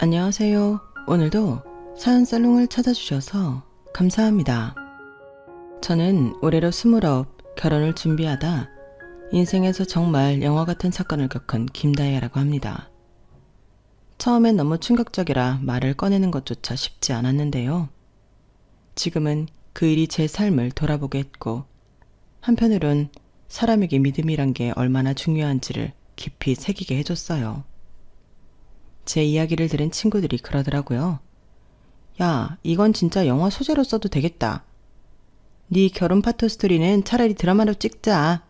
안녕하세요. 오늘도 사연살롱을 찾아주셔서 감사합니다. 저는 올해로 29, 결혼을 준비하다 인생에서 정말 영화 같은 사건을 겪은 김다혜라고 합니다. 처음엔 너무 충격적이라 말을 꺼내는 것조차 쉽지 않았는데요. 지금은 그 일이 제 삶을 돌아보게 했고, 한편으론 사람에게 믿음이란 게 얼마나 중요한지를 깊이 새기게 해줬어요. 제 이야기를 들은 친구들이 그러더라고요. 야, 이건 진짜 영화 소재로 써도 되겠다. 네 결혼 파토 스토리는 차라리 드라마로 찍자.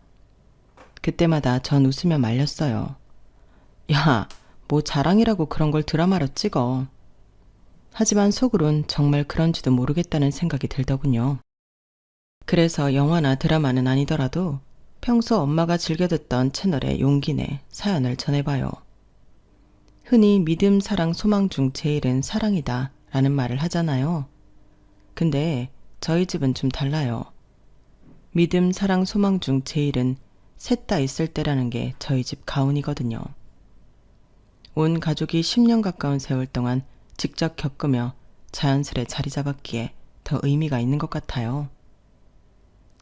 그때마다 전 웃으며 말렸어요. 야, 뭐 자랑이라고 그런 걸 드라마로 찍어. 하지만 속으론 정말 그런지도 모르겠다는 생각이 들더군요. 그래서 영화나 드라마는 아니더라도 평소 엄마가 즐겨 듣던 채널의 용기 내 사연을 전해봐요. 흔히 믿음, 사랑, 소망 중 제일은 사랑이다 라는 말을 하잖아요. 근데 저희 집은 좀 달라요. 믿음, 사랑, 소망 중 제일은 셋 다 있을 때라는 게 저희 집 가훈이거든요. 온 가족이 10년 가까운 세월 동안 직접 겪으며 자연스레 자리 잡았기에 더 의미가 있는 것 같아요.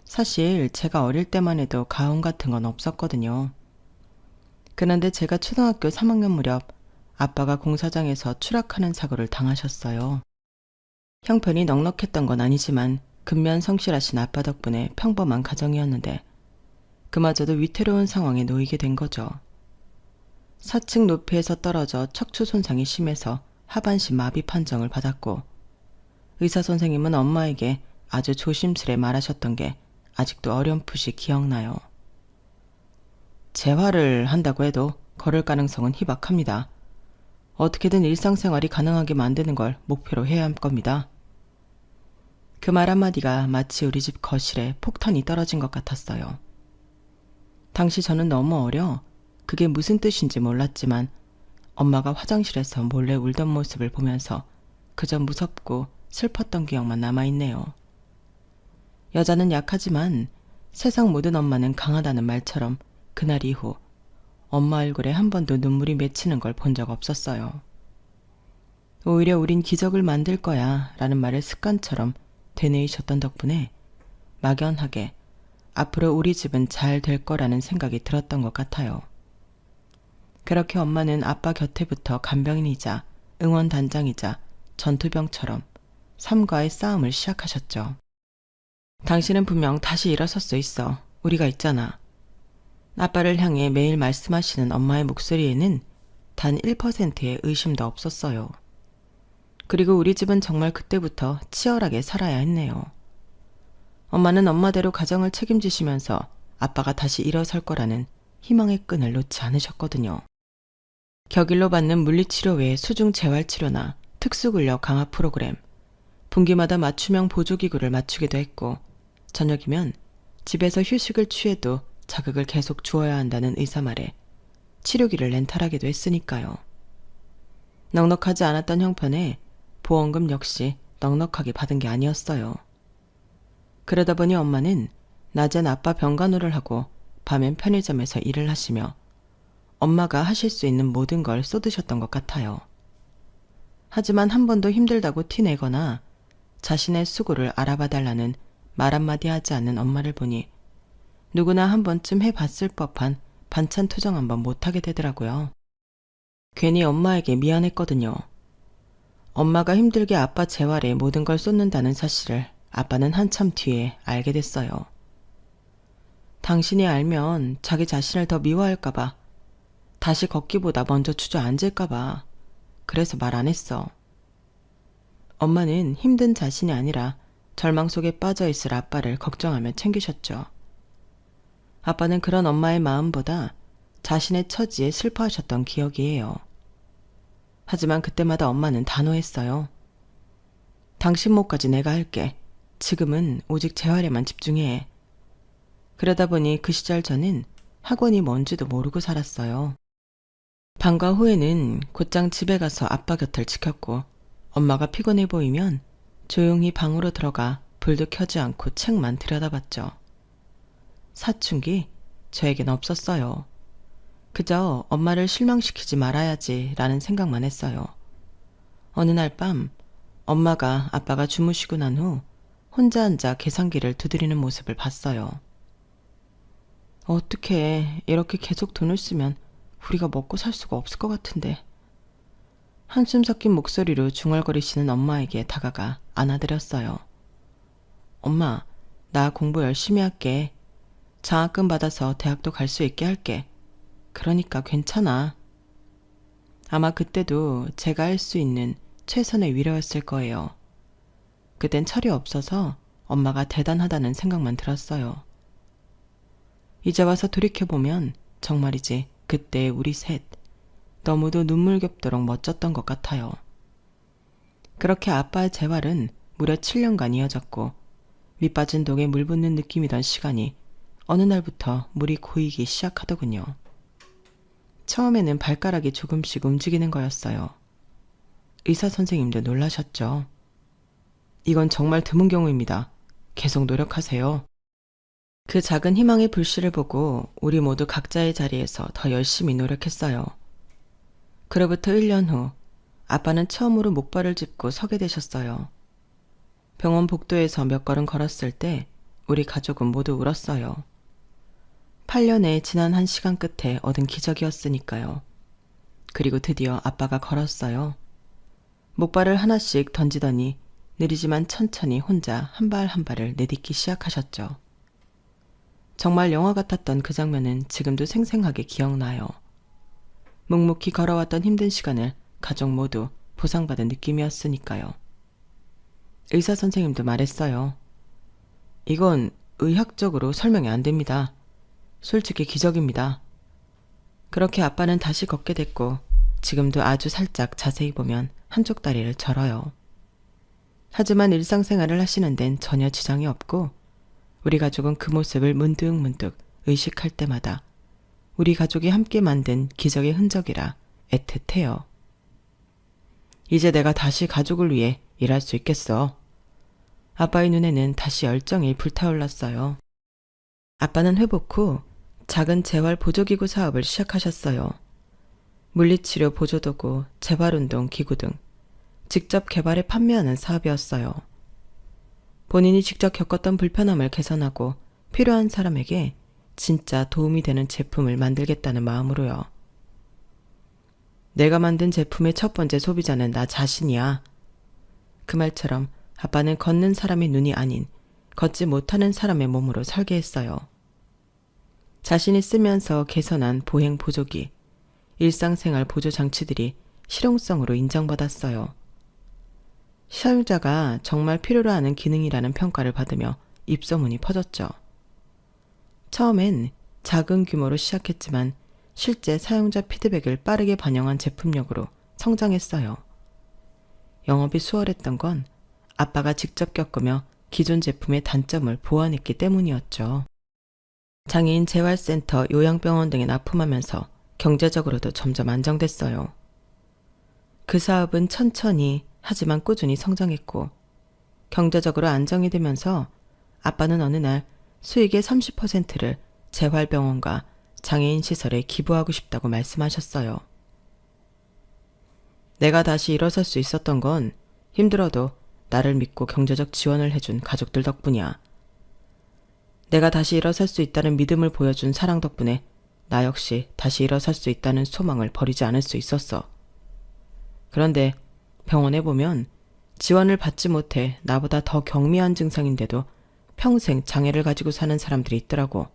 사실 제가 어릴 때만 해도 가훈 같은 건 없었거든요. 그런데 제가 초등학교 3학년 무렵 아빠가 공사장에서 추락하는 사고를 당하셨어요. 형편이 넉넉했던 건 아니지만 근면 성실하신 아빠 덕분에 평범한 가정이었는데 그마저도 위태로운 상황에 놓이게 된 거죠. 4층 높이에서 떨어져 척추 손상이 심해서 하반신 마비 판정을 받았고, 의사 선생님은 엄마에게 아주 조심스레 말하셨던 게 아직도 어렴풋이 기억나요. 재활을 한다고 해도 걸을 가능성은 희박합니다. 어떻게든 일상생활이 가능하게 만드는 걸 목표로 해야 할 겁니다. 그 말 한마디가 마치 우리 집 거실에 폭탄이 떨어진 것 같았어요. 당시 저는 너무 어려 그게 무슨 뜻인지 몰랐지만 엄마가 화장실에서 몰래 울던 모습을 보면서 그저 무섭고 슬펐던 기억만 남아있네요. 여자는 약하지만 세상 모든 엄마는 강하다는 말처럼 그날 이후 엄마 얼굴에 한 번도 눈물이 맺히는 걸 본 적 없었어요. 오히려 우린 기적을 만들 거야 라는 말을 습관처럼 되뇌이셨던 덕분에 막연하게 앞으로 우리 집은 잘 될 거라는 생각이 들었던 것 같아요. 그렇게 엄마는 아빠 곁에부터 간병인이자 응원단장이자 전투병처럼 삶과의 싸움을 시작하셨죠. 당신은 분명 다시 일어설 수 있어. 우리가 있잖아. 아빠를 향해 매일 말씀하시는 엄마의 목소리에는 단 1%의 의심도 없었어요. 그리고 우리 집은 정말 그때부터 치열하게 살아야 했네요. 엄마는 엄마대로 가정을 책임지시면서 아빠가 다시 일어설 거라는 희망의 끈을 놓지 않으셨거든요. 격일로 받는 물리치료 외에 수중 재활치료나 특수근력 강화 프로그램, 분기마다 맞춤형 보조기구를 맞추기도 했고, 저녁이면 집에서 휴식을 취해도 자극을 계속 주어야 한다는 의사 말에 치료기를 렌탈하기도 했으니까요. 넉넉하지 않았던 형편에 보험금 역시 넉넉하게 받은 게 아니었어요. 그러다 보니 엄마는 낮엔 아빠 병간호를 하고 밤엔 편의점에서 일을 하시며 엄마가 하실 수 있는 모든 걸 쏟으셨던 것 같아요. 하지만 한 번도 힘들다고 티내거나 자신의 수고를 알아봐달라는 말 한마디 하지 않는 엄마를 보니 누구나 한 번쯤 해봤을 법한 반찬 투정 한번 못하게 되더라고요. 괜히 엄마에게 미안했거든요. 엄마가 힘들게 아빠 재활에 모든 걸 쏟는다는 사실을 아빠는 한참 뒤에 알게 됐어요. 당신이 알면 자기 자신을 더 미워할까봐, 다시 걷기보다 먼저 주저앉을까봐, 그래서 말 안 했어. 엄마는 힘든 자신이 아니라 절망 속에 빠져있을 아빠를 걱정하며 챙기셨죠. 아빠는 그런 엄마의 마음보다 자신의 처지에 슬퍼하셨던 기억이에요. 하지만 그때마다 엄마는 단호했어요. 당신 몫까지 내가 할게. 지금은 오직 재활에만 집중해. 그러다 보니 그 시절 저는 학원이 뭔지도 모르고 살았어요. 방과 후에는 곧장 집에 가서 아빠 곁을 지켰고, 엄마가 피곤해 보이면 조용히 방으로 들어가 불도 켜지 않고 책만 들여다봤죠. 사춘기 저에겐 없었어요. 그저 엄마를 실망시키지 말아야지 라는 생각만 했어요. 어느 날 밤 엄마가 아빠가 주무시고 난 후 혼자 앉아 계산기를 두드리는 모습을 봤어요. 어떻게 이렇게 계속 돈을 쓰면 우리가 먹고 살 수가 없을 것 같은데. 한숨 섞인 목소리로 중얼거리시는 엄마에게 다가가 안아드렸어요. 엄마, 나 공부 열심히 할게. 장학금 받아서 대학도 갈 수 있게 할게. 그러니까 괜찮아. 아마 그때도 제가 할 수 있는 최선의 위로였을 거예요. 그땐 철이 없어서 엄마가 대단하다는 생각만 들었어요. 이제 와서 돌이켜보면 정말이지 그때 우리 셋 너무도 눈물겹도록 멋졌던 것 같아요. 그렇게 아빠의 재활은 무려 7년간 이어졌고 밑빠진 독에 물 붓는 느낌이던 시간이 어느 날부터 물이 고이기 시작하더군요. 처음에는 발가락이 조금씩 움직이는 거였어요. 의사 선생님도 놀라셨죠. 이건 정말 드문 경우입니다. 계속 노력하세요. 그 작은 희망의 불씨를 보고 우리 모두 각자의 자리에서 더 열심히 노력했어요. 그로부터 1년 후 아빠는 처음으로 목발을 짚고 서게 되셨어요. 병원 복도에서 몇 걸음 걸었을 때 우리 가족은 모두 울었어요. 8년의 지난 한 시간 끝에 얻은 기적이었으니까요. 그리고 드디어 아빠가 걸었어요. 목발을 하나씩 던지더니 느리지만 천천히 혼자 한 발 한 발을 내딛기 시작하셨죠. 정말 영화 같았던 그 장면은 지금도 생생하게 기억나요. 묵묵히 걸어왔던 힘든 시간을 가족 모두 보상받은 느낌이었으니까요. 의사 선생님도 말했어요. 이건 의학적으로 설명이 안 됩니다. 솔직히 기적입니다. 그렇게 아빠는 다시 걷게 됐고 지금도 아주 살짝 자세히 보면 한쪽 다리를 절어요. 하지만 일상생활을 하시는 데는 전혀 지장이 없고 우리 가족은 그 모습을 문득문득 의식할 때마다 우리 가족이 함께 만든 기적의 흔적이라 애틋해요. 이제 내가 다시 가족을 위해 일할 수 있겠어. 아빠의 눈에는 다시 열정이 불타올랐어요. 아빠는 회복 후 작은 재활 보조기구 사업을 시작하셨어요. 물리치료 보조도구, 재활운동 기구 등 직접 개발해 판매하는 사업이었어요. 본인이 직접 겪었던 불편함을 개선하고 필요한 사람에게 진짜 도움이 되는 제품을 만들겠다는 마음으로요. 내가 만든 제품의 첫 번째 소비자는 나 자신이야. 그 말처럼 아빠는 걷는 사람의 눈이 아닌 걷지 못하는 사람의 몸으로 설계했어요. 자신이 쓰면서 개선한 보행 보조기, 일상생활 보조 장치들이 실용성으로 인정받았어요. 사용자가 정말 필요로 하는 기능이라는 평가를 받으며 입소문이 퍼졌죠. 처음엔 작은 규모로 시작했지만 실제 사용자 피드백을 빠르게 반영한 제품력으로 성장했어요. 영업이 수월했던 건 아빠가 직접 겪으며 기존 제품의 단점을 보완했기 때문이었죠. 장애인 재활센터, 요양병원 등에 납품하면서 경제적으로도 점점 안정됐어요. 그 사업은 천천히 하지만 꾸준히 성장했고 경제적으로 안정이 되면서 아빠는 어느 날 수익의 30%를 재활병원과 장애인 시설에 기부하고 싶다고 말씀하셨어요. 내가 다시 일어설 수 있었던 건 힘들어도 나를 믿고 경제적 지원을 해준 가족들 덕분이야. 내가 다시 일어설 수 있다는 믿음을 보여준 사랑 덕분에 나 역시 다시 일어설 수 있다는 소망을 버리지 않을 수 있었어. 그런데 병원에 보면 지원을 받지 못해 나보다 더 경미한 증상인데도 평생 장애를 가지고 사는 사람들이 있더라고.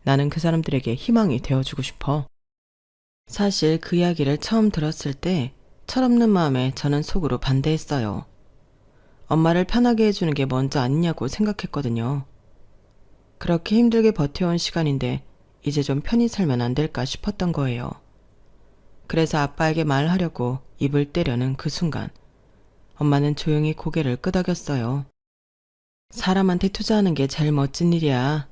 나는 그 사람들에게 희망이 되어주고 싶어. 사실 그 이야기를 처음 들었을 때 철없는 마음에 저는 속으로 반대했어요. 엄마를 편하게 해주는 게 먼저 아니냐고 생각했거든요. 그렇게 힘들게 버텨온 시간인데 이제 좀 편히 살면 안 될까 싶었던 거예요. 그래서 아빠에게 말하려고 입을 떼려는 그 순간 엄마는 조용히 고개를 끄덕였어요. 사람한테 투자하는 게 제일 멋진 일이야.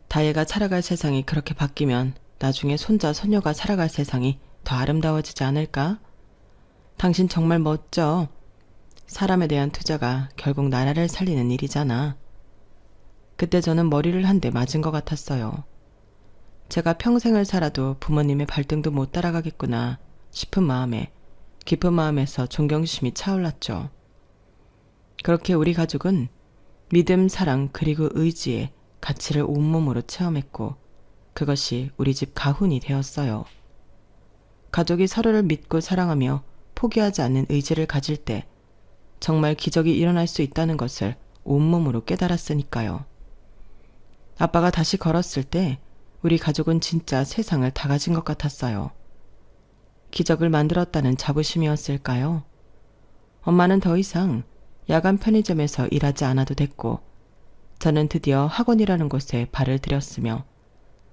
다혜가 살아갈 세상이 그렇게 바뀌면 나중에 손자, 손녀가 살아갈 세상이 더 아름다워지지 않을까? 당신 정말 멋져. 사람에 대한 투자가 결국 나라를 살리는 일이잖아. 그때 저는 머리를 한 대 맞은 것 같았어요. 제가 평생을 살아도 부모님의 발등도 못 따라가겠구나 싶은 마음에 깊은 마음에서 존경심이 차올랐죠. 그렇게 우리 가족은 믿음, 사랑, 그리고 의지의 가치를 온몸으로 체험했고 그것이 우리 집 가훈이 되었어요. 가족이 서로를 믿고 사랑하며 포기하지 않는 의지를 가질 때 정말 기적이 일어날 수 있다는 것을 온몸으로 깨달았으니까요. 아빠가 다시 걸었을 때 우리 가족은 진짜 세상을 다 가진 것 같았어요. 기적을 만들었다는 자부심이었을까요? 엄마는 더 이상 야간 편의점에서 일하지 않아도 됐고 저는 드디어 학원이라는 곳에 발을 들였으며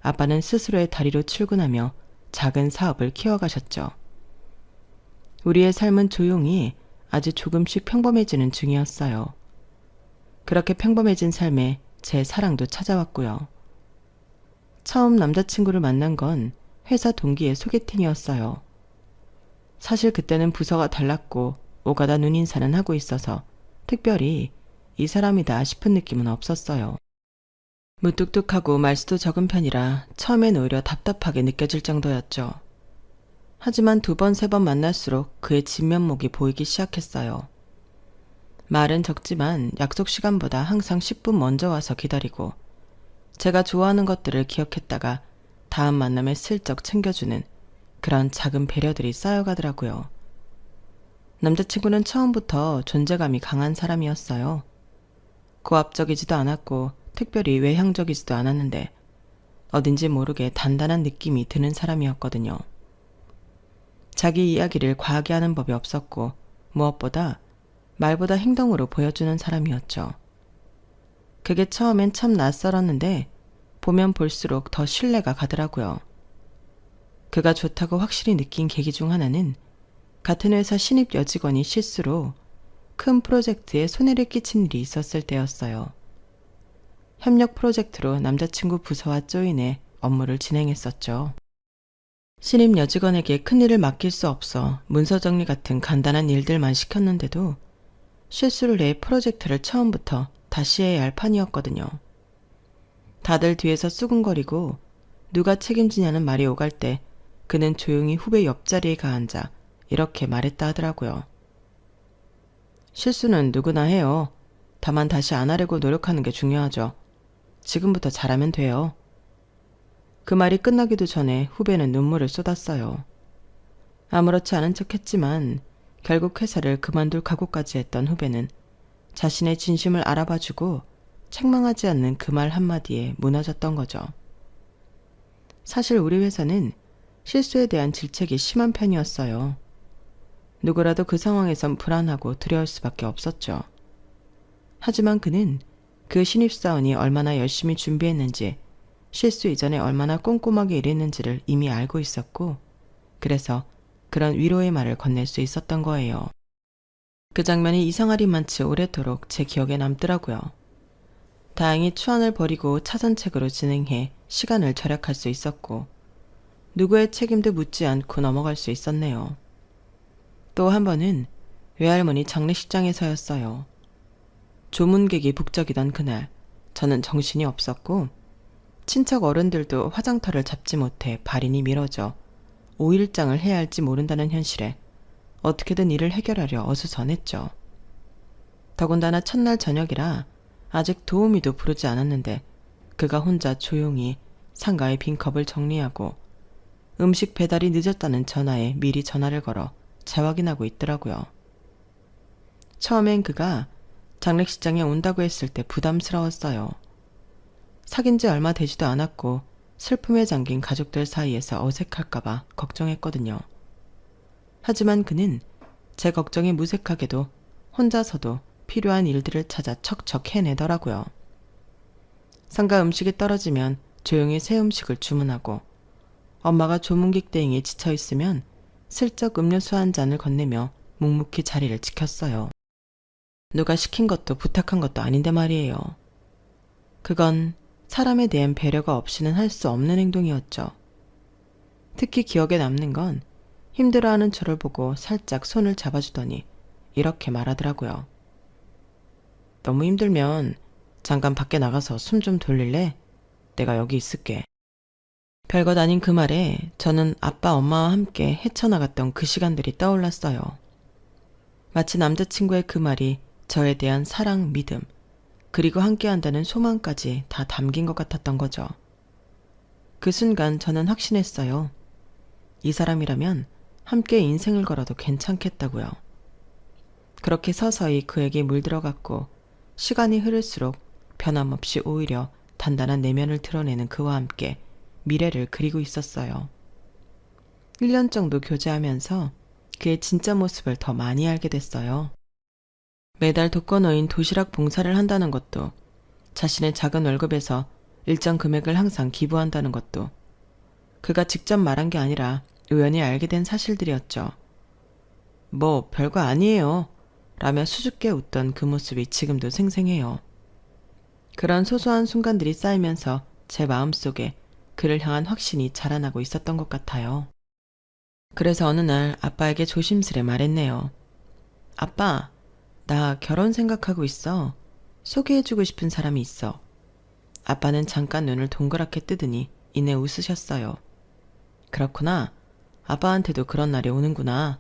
아빠는 스스로의 다리로 출근하며 작은 사업을 키워가셨죠. 우리의 삶은 조용히 아주 조금씩 평범해지는 중이었어요. 그렇게 평범해진 삶에 제 사랑도 찾아왔고요. 처음 남자친구를 만난 건 회사 동기의 소개팅이었어요. 사실 그때는 부서가 달랐고 오가다 눈인사는 하고 있어서 특별히 이 사람이다 싶은 느낌은 없었어요. 무뚝뚝하고 말수도 적은 편이라 처음엔 오히려 답답하게 느껴질 정도였죠. 하지만 2번, 3번 만날수록 그의 진면목이 보이기 시작했어요. 말은 적지만 약속 시간보다 항상 10분 먼저 와서 기다리고 제가 좋아하는 것들을 기억했다가 다음 만남에 슬쩍 챙겨주는 그런 작은 배려들이 쌓여가더라고요. 남자친구는 처음부터 존재감이 강한 사람이었어요. 고압적이지도 않았고 특별히 외향적이지도 않았는데 어딘지 모르게 단단한 느낌이 드는 사람이었거든요. 자기 이야기를 과하게 하는 법이 없었고 무엇보다 말보다 행동으로 보여주는 사람이었죠. 그게 처음엔 참 낯설었는데 보면 볼수록 더 신뢰가 가더라고요. 그가 좋다고 확실히 느낀 계기 중 하나는 같은 회사 신입 여직원이 실수로 큰 프로젝트에 손해를 끼친 일이 있었을 때였어요. 협력 프로젝트로 남자친구 부서와 조인해 업무를 진행했었죠. 신입 여직원에게 큰일을 맡길 수 없어 문서 정리 같은 간단한 일들만 시켰는데도 실수를 해 프로젝트를 처음부터 다시 해야 할 판이었거든요. 다들 뒤에서 수군거리고 누가 책임지냐는 말이 오갈 때 그는 조용히 후배 옆자리에 가앉아 이렇게 말했다 하더라고요. 실수는 누구나 해요. 다만 다시 안 하려고 노력하는 게 중요하죠. 지금부터 잘하면 돼요. 그 말이 끝나기도 전에 후배는 눈물을 쏟았어요. 아무렇지 않은 척 했지만 결국 회사를 그만둘 각오까지 했던 후배는 자신의 진심을 알아봐주고 책망하지 않는 그 말 한마디에 무너졌던 거죠. 사실 우리 회사는 실수에 대한 질책이 심한 편이었어요. 누구라도 그 상황에선 불안하고 두려울 수밖에 없었죠. 하지만 그는 그 신입사원이 얼마나 열심히 준비했는지 실수 이전에 얼마나 꼼꼼하게 일했는지를 이미 알고 있었고 그래서 그런 위로의 말을 건넬 수 있었던 거예요. 그 장면이 이상하리만치 오래도록 제 기억에 남더라고요. 다행히 추한을 버리고 차선책으로 진행해 시간을 절약할 수 있었고 누구의 책임도 묻지 않고 넘어갈 수 있었네요. 또 한 번은 외할머니 장례식장에서였어요. 조문객이 북적이던 그날 저는 정신이 없었고 친척 어른들도 화장터를 잡지 못해 발인이 미뤄져 5일장을 해야 할지 모른다는 현실에 어떻게든 일을 해결하려 어수선했죠. 더군다나 첫날 저녁이라 아직 도우미도 부르지 않았는데 그가 혼자 조용히 상가의 빈 컵을 정리하고 음식 배달이 늦었다는 전화에 미리 전화를 걸어 재확인하고 있더라고요. 처음엔 그가 장례식장에 온다고 했을 때 부담스러웠어요. 사귄 지 얼마 되지도 않았고 슬픔에 잠긴 가족들 사이에서 어색할까봐 걱정했거든요. 하지만 그는 제 걱정에 무색하게도 혼자서도 필요한 일들을 찾아 척척 해내더라고요. 상가 음식이 떨어지면 조용히 새 음식을 주문하고 엄마가 조문객 대행에 지쳐있으면 슬쩍 음료수 한 잔을 건네며 묵묵히 자리를 지켰어요. 누가 시킨 것도 부탁한 것도 아닌데 말이에요. 그건 사람에 대한 배려가 없이는 할 수 없는 행동이었죠. 특히 기억에 남는 건 힘들어하는 저를 보고 살짝 손을 잡아주더니 이렇게 말하더라고요. 너무 힘들면 잠깐 밖에 나가서 숨 좀 돌릴래? 내가 여기 있을게. 별것 아닌 그 말에 저는 아빠, 엄마와 함께 헤쳐나갔던 그 시간들이 떠올랐어요. 마치 남자친구의 그 말이 저에 대한 사랑, 믿음, 그리고 함께한다는 소망까지 다 담긴 것 같았던 거죠. 그 순간 저는 확신했어요. 이 사람이라면 함께 인생을 걸어도 괜찮겠다고요. 그렇게 서서히 그에게 물들어갔고 시간이 흐를수록 변함없이 오히려 단단한 내면을 드러내는 그와 함께 미래를 그리고 있었어요. 1년 정도 교제하면서 그의 진짜 모습을 더 많이 알게 됐어요. 매달 독거노인 도시락 봉사를 한다는 것도, 자신의 작은 월급에서 일정 금액을 항상 기부한다는 것도 그가 직접 말한 게 아니라 우연히 알게 된 사실들이었죠. 뭐 별거 아니에요 라며 수줍게 웃던 그 모습이 지금도 생생해요. 그런 소소한 순간들이 쌓이면서 제 마음속에 그를 향한 확신이 자라나고 있었던 것 같아요. 그래서 어느 날 아빠에게 조심스레 말했네요. 아빠, 나 결혼 생각하고 있어. 소개해주고 싶은 사람이 있어. 아빠는 잠깐 눈을 동그랗게 뜨더니 이내 웃으셨어요. 그렇구나. 아빠한테도 그런 날이 오는구나.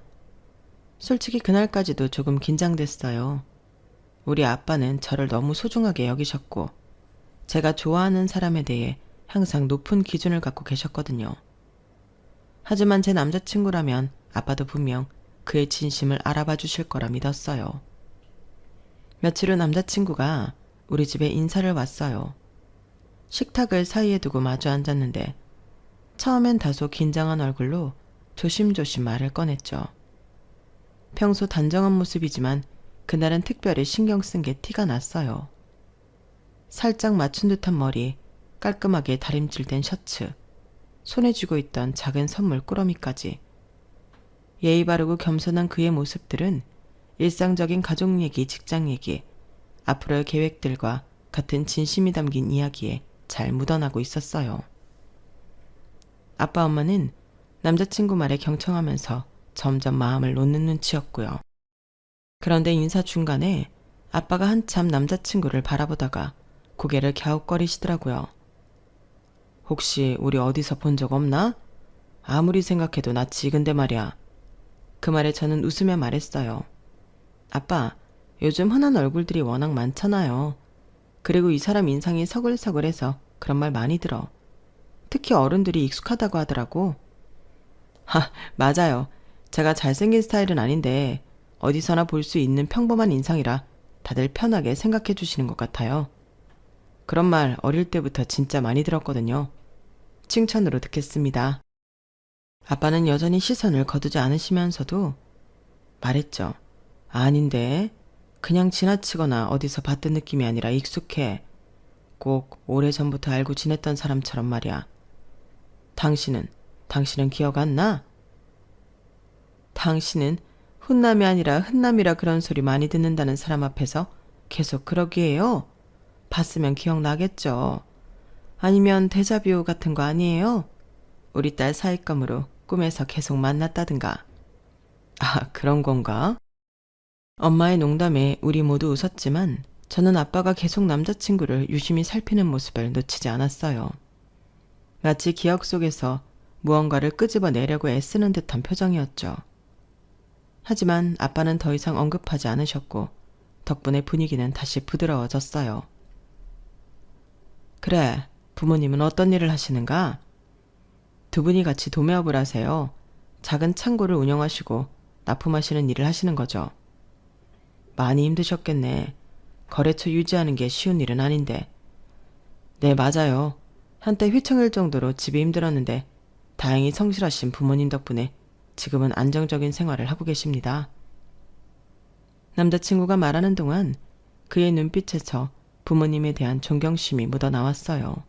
솔직히 그날까지도 조금 긴장됐어요. 우리 아빠는 저를 너무 소중하게 여기셨고 제가 좋아하는 사람에 대해 항상 높은 기준을 갖고 계셨거든요. 하지만 제 남자친구라면 아빠도 분명 그의 진심을 알아봐 주실 거라 믿었어요. 며칠 후 남자친구가 우리 집에 인사를 왔어요. 식탁을 사이에 두고 마주 앉았는데 처음엔 다소 긴장한 얼굴로 조심조심 말을 꺼냈죠. 평소 단정한 모습이지만 그날은 특별히 신경 쓴 게 티가 났어요. 살짝 맞춘 듯한 머리, 깔끔하게 다림질된 셔츠, 손에 쥐고 있던 작은 선물 꾸러미까지. 예의 바르고 겸손한 그의 모습들은 일상적인 가족 얘기, 직장 얘기, 앞으로의 계획들과 같은 진심이 담긴 이야기에 잘 묻어나고 있었어요. 아빠 엄마는 남자친구 말에 경청하면서 점점 마음을 놓는 눈치였고요. 그런데 인사 중간에 아빠가 한참 남자친구를 바라보다가 고개를 갸웃거리시더라고요. 혹시 우리 어디서 본 적 없나? 아무리 생각해도 낯이 익은데 말이야. 그 말에 저는 웃으며 말했어요. 아빠, 요즘 흔한 얼굴들이 워낙 많잖아요. 그리고 이 사람 인상이 서글서글해서 그런 말 많이 들어. 특히 어른들이 익숙하다고 하더라고. 맞아요. 제가 잘생긴 스타일은 아닌데 어디서나 볼 수 있는 평범한 인상이라 다들 편하게 생각해 주시는 것 같아요. 그런 말 어릴 때부터 진짜 많이 들었거든요. 칭찬으로 듣겠습니다. 아빠는 여전히 시선을 거두지 않으시면서도 말했죠. 아닌데, 그냥 지나치거나 어디서 봤던 느낌이 아니라 익숙해. 꼭 오래전부터 알고 지냈던 사람처럼 말이야. 당신은 기억 안 나? 당신은 훈남이 아니라 흔남이라 그런 소리 많이 듣는다는 사람 앞에서 계속 그러기에요. 봤으면 기억나겠죠. 아니면 데자뷰 같은 거 아니에요? 우리 딸 사윗감으로 꿈에서 계속 만났다든가. 아, 그런 건가? 엄마의 농담에 우리 모두 웃었지만 저는 아빠가 계속 남자친구를 유심히 살피는 모습을 놓치지 않았어요. 마치 기억 속에서 무언가를 끄집어내려고 애쓰는 듯한 표정이었죠. 하지만 아빠는 더 이상 언급하지 않으셨고 덕분에 분위기는 다시 부드러워졌어요. 그래, 부모님은 어떤 일을 하시는가? 두 분이 같이 도매업을 하세요. 작은 창고를 운영하시고 납품하시는 일을 하시는 거죠. 많이 힘드셨겠네. 거래처 유지하는 게 쉬운 일은 아닌데. 네, 맞아요. 한때 휘청일 정도로 집이 힘들었는데 다행히 성실하신 부모님 덕분에 지금은 안정적인 생활을 하고 계십니다. 남자친구가 말하는 동안 그의 눈빛에서 부모님에 대한 존경심이 묻어나왔어요.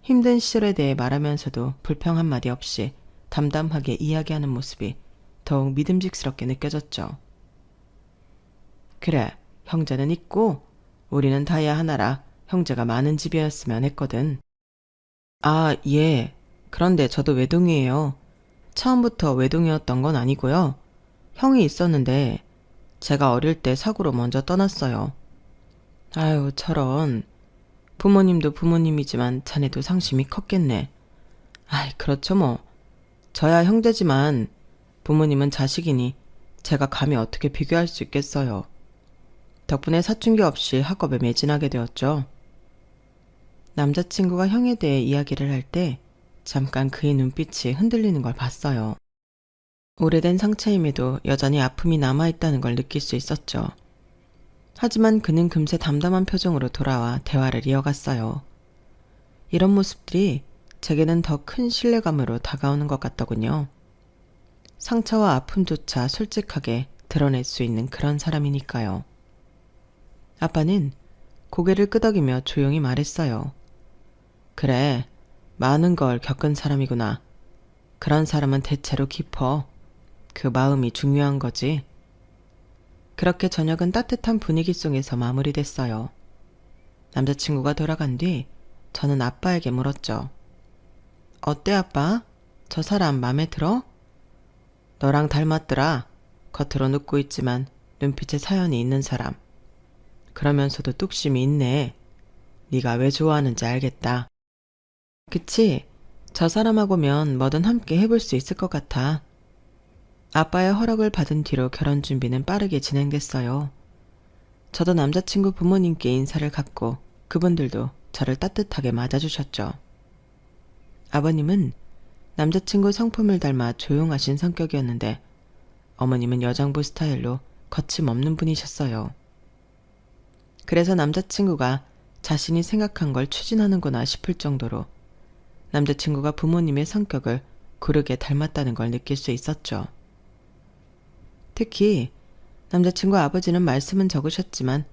힘든 시절에 대해 말하면서도 불평 한마디 없이 담담하게 이야기하는 모습이 더욱 믿음직스럽게 느껴졌죠. 그래, 형제는 있고 우리는 다야 하나라 형제가 많은 집이었으면 했거든. 아, 예. 그런데 저도 외동이에요. 처음부터 외동이었던 건 아니고요. 형이 있었는데 제가 어릴 때 사고로 먼저 떠났어요. 아유, 저런. 부모님도 부모님이지만 자네도 상심이 컸겠네. 아이, 그렇죠 뭐. 저야 형제지만 부모님은 자식이니 제가 감히 어떻게 비교할 수 있겠어요. 덕분에 사춘기 없이 학업에 매진하게 되었죠. 남자친구가 형에 대해 이야기를 할 때 잠깐 그의 눈빛이 흔들리는 걸 봤어요. 오래된 상처임에도 여전히 아픔이 남아있다는 걸 느낄 수 있었죠. 하지만 그는 금세 담담한 표정으로 돌아와 대화를 이어갔어요. 이런 모습들이 제게는 더 큰 신뢰감으로 다가오는 것 같더군요. 상처와 아픔조차 솔직하게 드러낼 수 있는 그런 사람이니까요. 아빠는 고개를 끄덕이며 조용히 말했어요. 그래, 많은 걸 겪은 사람이구나. 그런 사람은 대체로 깊어. 그 마음이 중요한 거지. 그렇게 저녁은 따뜻한 분위기 속에서 마무리됐어요. 남자친구가 돌아간 뒤 저는 아빠에게 물었죠. 어때 아빠? 저 사람 맘에 들어? 너랑 닮았더라. 겉으로 눕고 있지만 눈빛에 사연이 있는 사람. 그러면서도 뚝심이 있네. 네가 왜 좋아하는지 알겠다. 그치? 저 사람하고면 뭐든 함께 해볼 수 있을 것 같아. 아빠의 허락을 받은 뒤로 결혼 준비는 빠르게 진행됐어요. 저도 남자친구 부모님께 인사를 갖고 그분들도 저를 따뜻하게 맞아주셨죠. 아버님은 남자친구 성품을 닮아 조용하신 성격이었는데 어머님은 여장부 스타일로 거침없는 분이셨어요. 그래서 남자친구가 자신이 생각한 걸 추진하는구나 싶을 정도로 남자친구가 부모님의 성격을 고르게 닮았다는 걸 느낄 수 있었죠. 특히 남자친구 아버지는 말씀은 적으셨지만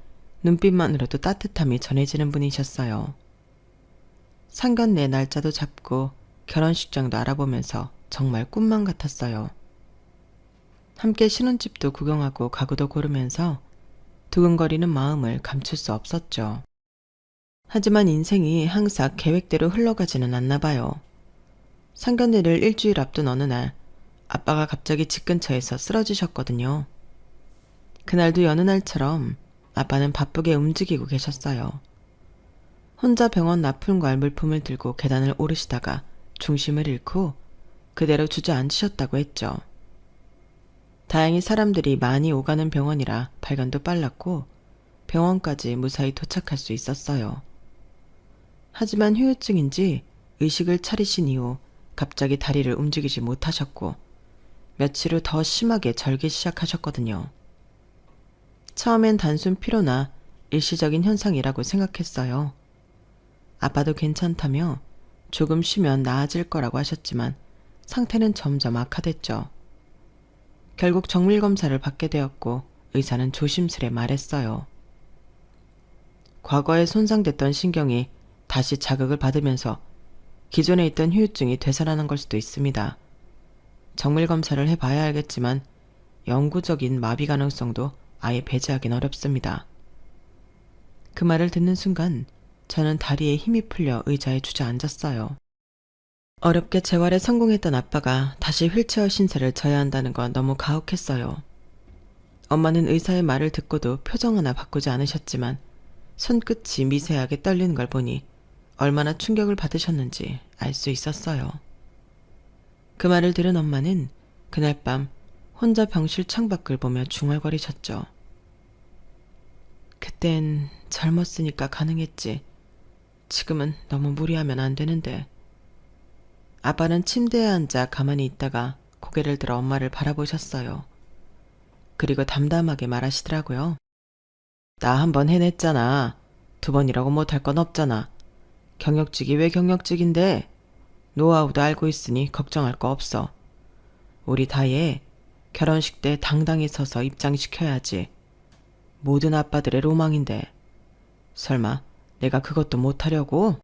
눈빛만으로도 따뜻함이 전해지는 분이셨어요. 상견례 날짜도 잡고 결혼식장도 알아보면서 정말 꿈만 같았어요. 함께 신혼집도 구경하고 가구도 고르면서 두근거리는 마음을 감출 수 없었죠. 하지만 인생이 항상 계획대로 흘러가지는 않나 봐요. 상견례를 일주일 앞둔 어느 날 아빠가 갑자기 집 근처에서 쓰러지셨거든요. 그날도 여느 날처럼 아빠는 바쁘게 움직이고 계셨어요. 혼자 병원 납품과 물품을 들고 계단을 오르시다가 중심을 잃고 그대로 주저앉으셨다고 했죠. 다행히 사람들이 많이 오가는 병원이라 발견도 빨랐고 병원까지 무사히 도착할 수 있었어요. 하지만 후유증인지 의식을 차리신 이후 갑자기 다리를 움직이지 못하셨고 며칠 후 더 심하게 절기 시작하셨거든요. 처음엔 단순 피로나 일시적인 현상이라고 생각했어요. 아빠도 괜찮다며 조금 쉬면 나아질 거라고 하셨지만 상태는 점점 악화됐죠. 결국 정밀검사를 받게 되었고 의사는 조심스레 말했어요. 과거에 손상됐던 신경이 다시 자극을 받으면서 기존에 있던 후유증이 되살아난 걸 수도 있습니다. 정밀검사를 해봐야 알겠지만 영구적인 마비 가능성도 아예 배제하긴 어렵습니다. 그 말을 듣는 순간 저는 다리에 힘이 풀려 의자에 주저앉았어요. 어렵게 재활에 성공했던 아빠가 다시 휠체어 신세를 져야 한다는 건 너무 가혹했어요. 엄마는 의사의 말을 듣고도 표정 하나 바꾸지 않으셨지만 손끝이 미세하게 떨리는 걸 보니 얼마나 충격을 받으셨는지 알 수 있었어요. 그 말을 들은 엄마는 그날 밤 혼자 병실 창밖을 보며 중얼거리셨죠. 그땐 젊었으니까 가능했지. 지금은 너무 무리하면 안 되는데. 아빠는 침대에 앉아 가만히 있다가 고개를 들어 엄마를 바라보셨어요. 그리고 담담하게 말하시더라고요. 나 한 번 해냈잖아. 두 번이라고 못할 건 없잖아. 경력직이 왜 경력직인데? 노하우도 알고 있으니 걱정할 거 없어. 우리 다혜 결혼식 때 당당히 서서 입장시켜야지. 모든 아빠들의 로망인데. 설마 내가 그것도 못하려고?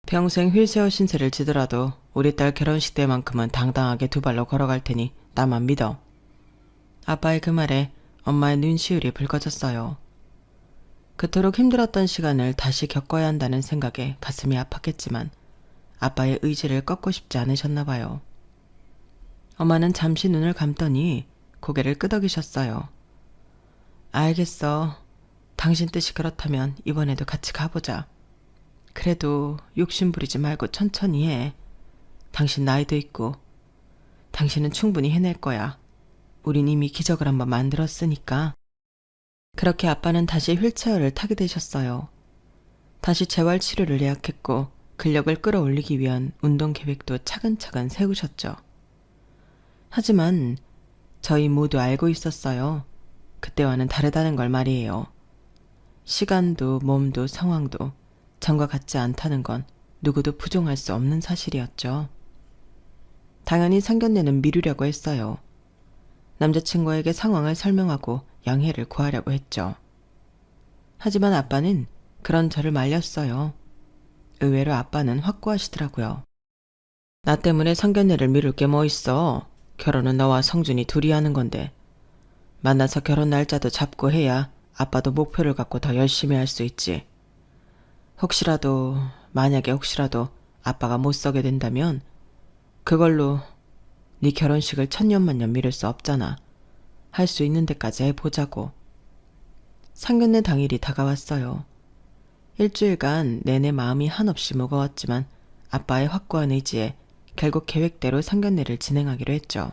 평생 휠체어 신세를 지더라도 우리 딸 결혼식 때만큼은 당당하게 두 발로 걸어갈 테니 나만 믿어. 아빠의 그 말에 엄마의 눈시울이 붉어졌어요. 그토록 힘들었던 시간을 다시 겪어야 한다는 생각에 가슴이 아팠겠지만 아빠의 의지를 꺾고 싶지 않으셨나 봐요. 엄마는 잠시 눈을 감더니 고개를 끄덕이셨어요. 알겠어. 당신 뜻이 그렇다면 이번에도 같이 가보자. 그래도 욕심 부리지 말고 천천히 해. 당신 나이도 있고 당신은 충분히 해낼 거야. 우린 이미 기적을 한번 만들었으니까. 그렇게 아빠는 다시 휠체어를 타게 되셨어요. 다시 재활치료를 예약했고 근력을 끌어올리기 위한 운동 계획도 차근차근 세우셨죠. 하지만 저희 모두 알고 있었어요. 그때와는 다르다는 걸 말이에요. 시간도 몸도 상황도 전과 같지 않다는 건 누구도 부정할 수 없는 사실이었죠. 당연히 상견례는 미루려고 했어요. 남자친구에게 상황을 설명하고 양해를 구하려고 했죠. 하지만 아빠는 그런 저를 말렸어요. 의외로 아빠는 확고하시더라고요. 나 때문에 상견례를 미룰 게 뭐 있어. 결혼은 너와 성준이 둘이 하는 건데. 만나서 결혼 날짜도 잡고 해야 아빠도 목표를 갖고 더 열심히 할 수 있지. 만약에 혹시라도 아빠가 못 서게 된다면 그걸로 네 결혼식을 천년만년 미룰 수 없잖아. 할 수 있는 데까지 해보자고. 상견례 당일이 다가왔어요. 일주일간 내내 마음이 한없이 무거웠지만 아빠의 확고한 의지에 결국 계획대로 상견례를 진행하기로 했죠.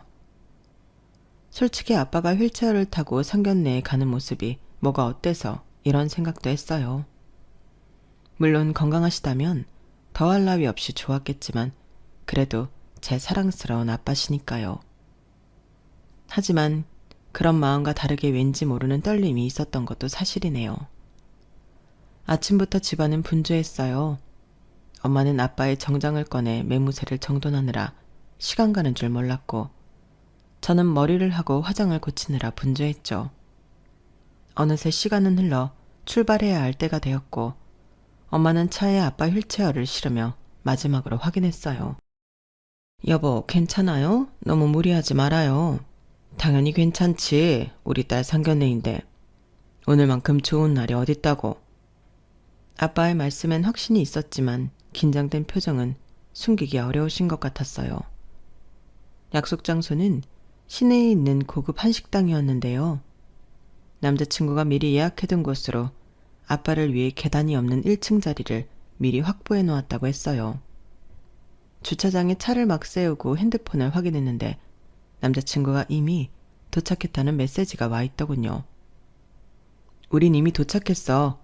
솔직히 아빠가 휠체어를 타고 상견례에 가는 모습이 뭐가 어때서 이런 생각도 했어요. 물론 건강하시다면 더할 나위 없이 좋았겠지만 그래도 제 사랑스러운 아빠시니까요. 하지만 그런 마음과 다르게 왠지 모르는 떨림이 있었던 것도 사실이네요. 아침부터 집안은 분주했어요. 엄마는 아빠의 정장을 꺼내 매무새를 정돈하느라 시간 가는 줄 몰랐고 저는 머리를 하고 화장을 고치느라 분주했죠. 어느새 시간은 흘러 출발해야 할 때가 되었고 엄마는 차에 아빠 휠체어를 실으며 마지막으로 확인했어요. 여보, 괜찮아요? 너무 무리하지 말아요. 당연히 괜찮지. 우리 딸 상견례인데. 오늘만큼 좋은 날이 어딨다고. 아빠의 말씀엔 확신이 있었지만 긴장된 표정은 숨기기 어려우신 것 같았어요. 약속 장소는 시내에 있는 고급 한식당이었는데요. 남자친구가 미리 예약해둔 곳으로 아빠를 위해 계단이 없는 1층 자리를 미리 확보해 놓았다고 했어요. 주차장에 차를 막 세우고 핸드폰을 확인했는데 남자친구가 이미 도착했다는 메시지가 와 있더군요. 우린 이미 도착했어.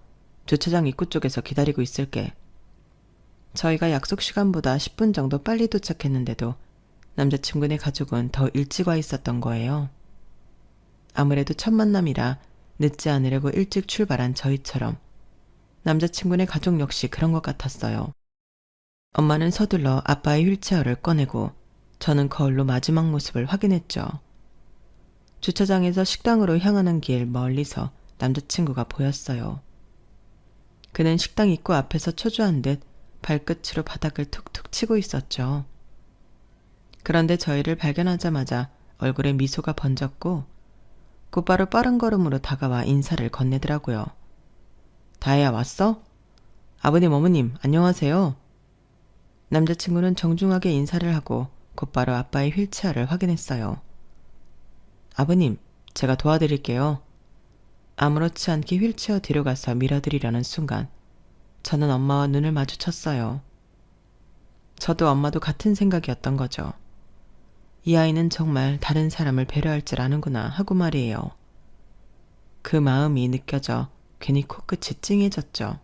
주차장 입구 쪽에서 기다리고 있을게. 저희가 약속 시간보다 10분 정도 빨리 도착했는데도 남자친구네 가족은 더 일찍 와 있었던 거예요. 아무래도 첫 만남이라 늦지 않으려고 일찍 출발한 저희처럼 남자친구네 가족 역시 그런 것 같았어요. 엄마는 서둘러 아빠의 휠체어를 꺼내고 저는 거울로 마지막 모습을 확인했죠. 주차장에서 식당으로 향하는 길 멀리서 남자친구가 보였어요. 그는 식당 입구 앞에서 초조한 듯 발끝으로 바닥을 툭툭 치고 있었죠. 그런데 저희를 발견하자마자 얼굴에 미소가 번졌고 곧바로 빠른 걸음으로 다가와 인사를 건네더라고요. 다혜야, 왔어? 아버님, 어머님, 안녕하세요. 남자친구는 정중하게 인사를 하고 곧바로 아빠의 휠체어를 확인했어요. 아버님, 제가 도와드릴게요. 아무렇지 않게 휠체어 뒤로 가서 밀어드리려는 순간 저는 엄마와 눈을 마주쳤어요. 저도 엄마도 같은 생각이었던 거죠. 이 아이는 정말 다른 사람을 배려할 줄 아는구나 하고 말이에요. 그 마음이 느껴져 괜히 코끝이 찡해졌죠.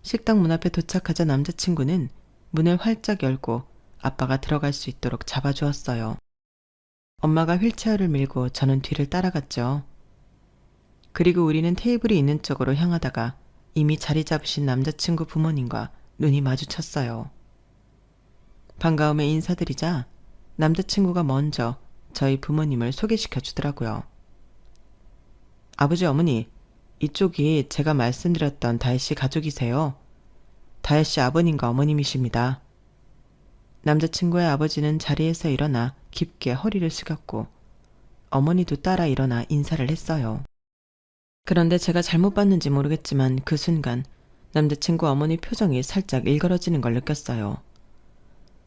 식당 문 앞에 도착하자 남자친구는 문을 활짝 열고 아빠가 들어갈 수 있도록 잡아주었어요. 엄마가 휠체어를 밀고 저는 뒤를 따라갔죠. 그리고 우리는 테이블이 있는 쪽으로 향하다가 이미 자리 잡으신 남자친구 부모님과 눈이 마주쳤어요. 반가움에 인사드리자 남자친구가 먼저 저희 부모님을 소개시켜 주더라고요. 아버지, 어머니, 이쪽이 제가 말씀드렸던 다혜씨 가족이세요. 다혜씨 아버님과 어머님이십니다. 남자친구의 아버지는 자리에서 일어나 깊게 허리를 숙였고 어머니도 따라 일어나 인사를 했어요. 그런데 제가 잘못 봤는지 모르겠지만 그 순간 남자친구 어머니 표정이 살짝 일그러지는 걸 느꼈어요.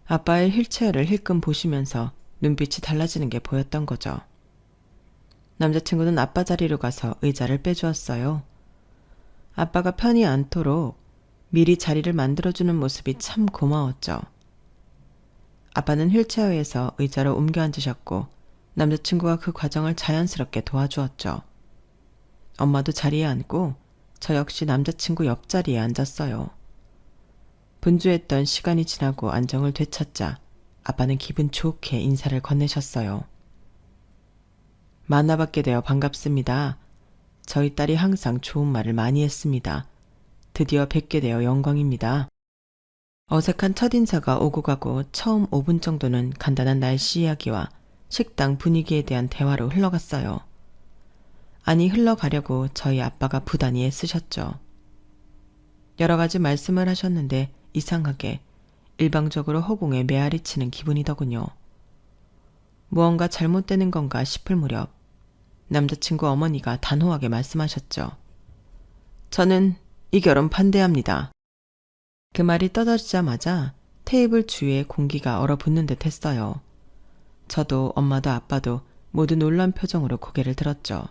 아빠의 휠체어를 힐끔 보시면서 눈빛이 달라지는 게 보였던 거죠. 남자친구는 아빠 자리로 가서 의자를 빼주었어요. 아빠가 편히 앉도록 미리 자리를 만들어주는 모습이 참 고마웠죠. 아빠는 휠체어에서 의자로 옮겨 앉으셨고 남자친구가 그 과정을 자연스럽게 도와주었죠. 엄마도 자리에 앉고 저 역시 남자친구 옆자리에 앉았어요. 분주했던 시간이 지나고 안정을 되찾자 아빠는 기분 좋게 인사를 건네셨어요. 만나뵙게 되어 반갑습니다. 저희 딸이 항상 좋은 말을 많이 했습니다. 드디어 뵙게 되어 영광입니다. 어색한 첫인사가 오고 가고 처음 5분 정도는 간단한 날씨 이야기와 식당 분위기에 대한 대화로 흘러갔어요. 아니 흘러가려고 저희 아빠가 부단히 애쓰셨죠. 여러 가지 말씀을 하셨는데 이상하게 일방적으로 허공에 메아리 치는 기분이더군요. 무언가 잘못되는 건가 싶을 무렵 남자친구 어머니가 단호하게 말씀하셨죠. 저는 이 결혼 반대합니다. 그 말이 떠들자마자 테이블 주위에 공기가 얼어붙는 듯 했어요. 저도 엄마도 아빠도 모두 놀란 표정으로 고개를 들었죠.